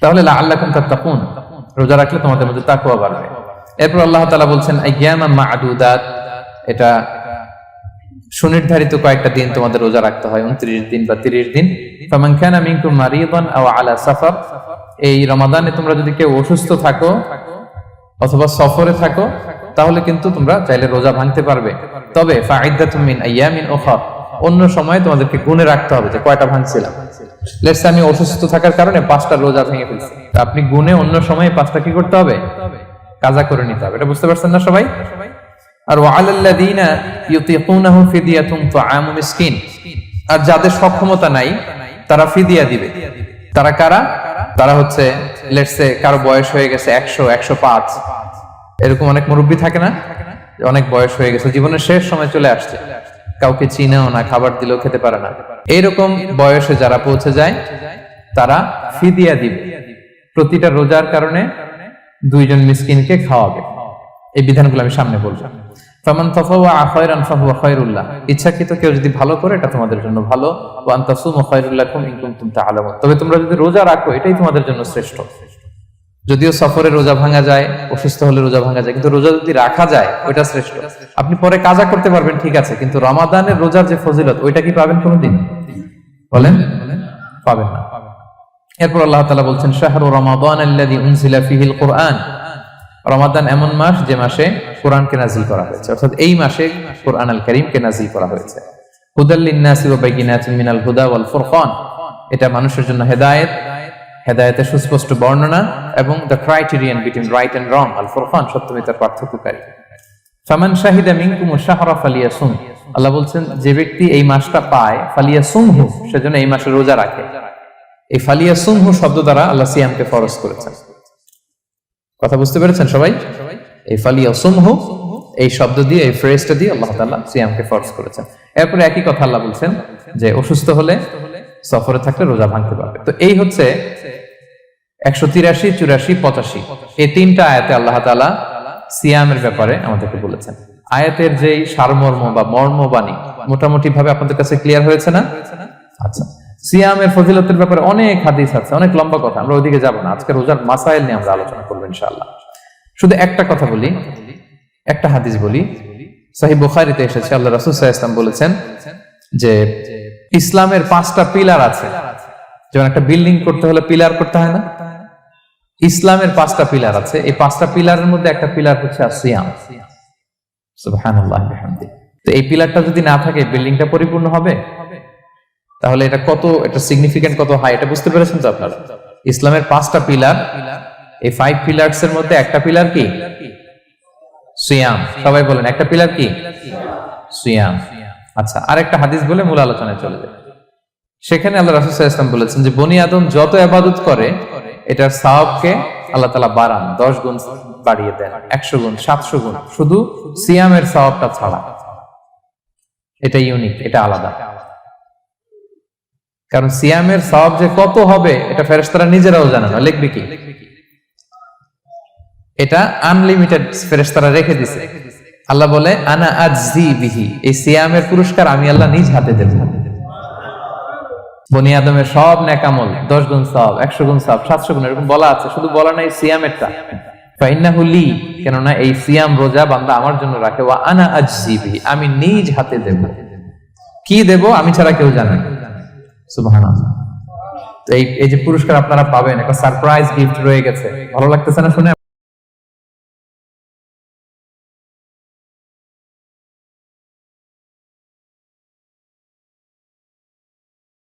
তাহলে লাআল্লাকুম তাত্তাকুন, রোজা রাখলে তোমাদের মধ্যে তাকওয়া বাড়বে। এরপর আল্লাহ তাআলা বলছেন আইয়ামান মা'দুদাত, এটা সুনির্ধারিত কয়েকটা দিন তোমাদের রোজা রাখতে হয়, 29 দিন বা 30 দিন। ফামান কানা মিনকুম মারিদান আও আলা সাফার, এই রমাদানে তোমরা যদি কেউ অসুস্থ থাকো অথবা সফরে থাকো, তাহলে কিন্তু তোমরা চাইলে রোজা ভাঙতে পারবে। তবে ফাইদ্দাতুম মিন আইয়ামিন উখর, অন্য সময় তোমাদেরকে গুণে রাখতে হবে যে কয়টা ভাঙছিলাম। লেটস সে আমি অসুস্থ থাকার কারণে 5টা রোজা ভেঙে ফেলছি, আপনি গুণে অন্য সময়ে 5টা কি করতে হবে? কাজা করে নিতে হবে। এটা বুঝতে পারছেন না সবাই? আর ওয়ালাল্লাযিনা ইউতিকুনাহু ফিদিয়াতুন তুআমু মিসকিন, আর যাদের সক্ষমতা নাই তারা ফিদিয়া দিবে। তারা কারা? তারা হচ্ছে লেটস সে কারো বয়স হয়ে গেছে 100, 105, এরকম অনেক মুরব্বী থাকে না, অনেক বয়স হয়ে গেছে, জীবনের শেষ সময় চলে আসছে, কাউকে চিনেও না, খাবার দিলেও খেতে পারে না, এইরকম বয়সে যারা পৌঁছে যায় তারা ফিদিয়া দিবে। প্রতিটা রোজার কারণে 2 জন মিসকিনকে খাওয়াবে। এই বিধানগুলো আমি সামনে বলবো। ফামান তাফাওয়া খায়রান ফাহুয়া খায়রুল্লাহ, ইচ্ছাকৃত কেউ যদি ভালো করে এটা তোমাদের জন্য ভালো। ওয়া আন তাসুমু খায়রুল লাকুম ইন কুনতুম তা'লামুন, তবে তোমরা যদি রোজা রাখো এটাই তোমাদের জন্য শ্রেষ্ঠ। যদিও সফরে রোজা ভাঙা যায়, অসুস্থ হলে রোজা ভাঙা যায়, কিন্তু রোজা যদি রাখা যায় ওইটা শ্রেষ্ঠ। আপনি পরে কাজা করতে পারবেন, ঠিক আছে, কিন্তু রমাদানের রোজার যে ফজিলত ওইটা কি পাবেন কোনোদিন? বলেন, পাবেন না। এরপর আল্লাহ তাআলা বলছেন শাহরু রমাদান আল্লাযী উনজিলা ফীহিল কুরআন, রমাদান এমন মাস যে মাসে কোরআনকে নাযিল করা হয়েছে, অর্থাৎ এই মাসে কোরআন আল কারীমকে নাযিল করা হয়েছে। হুদাল লিন-নাসি ওয়া বাইয়িনাতিন মিনাল হুদা ওয়াল ফুরকান, এটা মানুষের জন্য হেদায়েত, হেদায়েতের সুস্পষ্ট বর্ণনা, এবং the criterion between right and wrong, আল ফুরকান সত্যমিতার পার্থক্যকারী। ফামান শাহিদা মিনকুমুশ শাহরা ফালিয়াসুম, আল্লাহ বলছেন যে ব্যক্তি এই মাসটা পায়, ফালিয়াসুমহু, সেজন্য এই মাসে রোজা রাখে। এই ফালিয়াসুমহু শব্দ দ্বারা আল্লাহ সিয়ামকে ফরজ করেছেন। কথা বুঝতে পেরেছেন সবাই? এই ফালিয়াসুমহু, এই শব্দ দিয়ে, এই ফ্রেজটা দিয়ে আল্লাহ তাআলা সিয়ামকে ফরজ করেছেন। এরপরে একই কথা আল্লাহ বলছেন যে অসুস্থ হলে, সফরে থাকলে রোজা ভাঙতে পারবে। তো এই হচ্ছে 183, 84, 85 এই তিনটা আয়াতে আল্লাহ তাআলা সিয়ামের ব্যাপারে আমাদেরকে বলেছেন। আয়াতের যেই সারমর্ম বা মর্মবাণী মোটামুটি ভাবে আপনাদের কাছে ক্লিয়ার হয়েছে না? আচ্ছা, সিয়ামের ফজিলতের ব্যাপারে অনেক হাদিস আছে, অনেক লম্বা কথা, আমরা ওইদিকে যাব না। আজকে রোজার মাসাইল নিয়ে আমরা আলোচনা করবো ইনশাআল্লাহ। শুধু একটা কথা বলি, একটা হাদিস বলি। সহিহ বুখারীতে এসেছে, আল্লাহ রাসূল সাল্লাল্লাহু আলাইহি ওয়াসাল্লাম বলেছেন যে ইসলামের 5টা পিলার আছে। যেমন একটা বিল্ডিং করতে হলে পিলার করতে হয় না? ইসলামের 5টা পিলার আছে। এই 5টা পিলারের মধ্যে একটা পিলার হচ্ছে সিয়াম। সুবহানাল্লাহ বিহামদিহি। তো এই পিলারটা যদি না থাকে বিল্ডিংটা পরিপূর্ণ হবে? তাহলে এটা কত, এটা সিগনিফিকেন্ট কত হাই, এটা বুঝতে পেরেছেন তো আপনারা? ইসলামের 5টা পিলার, এই 5 পিলারস এর মধ্যে একটা পিলার কি? সিয়াম। সবাই বলেন, একটা পিলার কি? সিয়াম। আচ্ছা, আরেকটা হাদিস বলে মূল আলোচনায় চলে যায়। সেখানে আল্লাহ রাসূল সাল্লাল্লাহু আলাইহি ওয়াসাল্লাম বলেছেন যে বনি আদম যত ইবাদত করে এটার সওয়াবকে আল্লাহ তাআলা বাড়ান, 10 গুণ বাড়িয়ে দেন, 100 গুণ, 700 গুণ, শুধু সিয়ামের সওয়াবটা ছাড়া। এটা ইউনিক, এটা আলাদা। কারণ সিয়ামের সওয়াব যে কত হবে এটা ফেরেশতারা নিজেরাও জানে না, লিখবে কি? এটা আনলিমিটেড ফেরেশতারা রেখে দিয়েছে। আল্লাহ বলে আনা আজজি বিহি, এই সিয়ামের পুরস্কার আমি আল্লাহ নিজ হাতে দেব। বনি আদমের সব নেকামল 10 গুণ সওয়াব, 100 গুণ সওয়াব, 700 গুণ, এরকম বলা আছে, শুধু বলা নাই সিয়ামেরটা। ফাইন্নাহু লি, কেননা এই সিয়াম রোজা বান্দা আমার জন্য রাখে, ওয়া আনা আজজি বিহি, আমি নিজ হাতে দেব। কি দেব আমি ছাড়া কেউ জানে না। সুবহানাল্লাহ। তো এই যে পুরস্কার আপনারা পাবেন, একটা সারপ্রাইজ গিফট রয়ে গেছে। ভালো লাগতেছে না শুনে?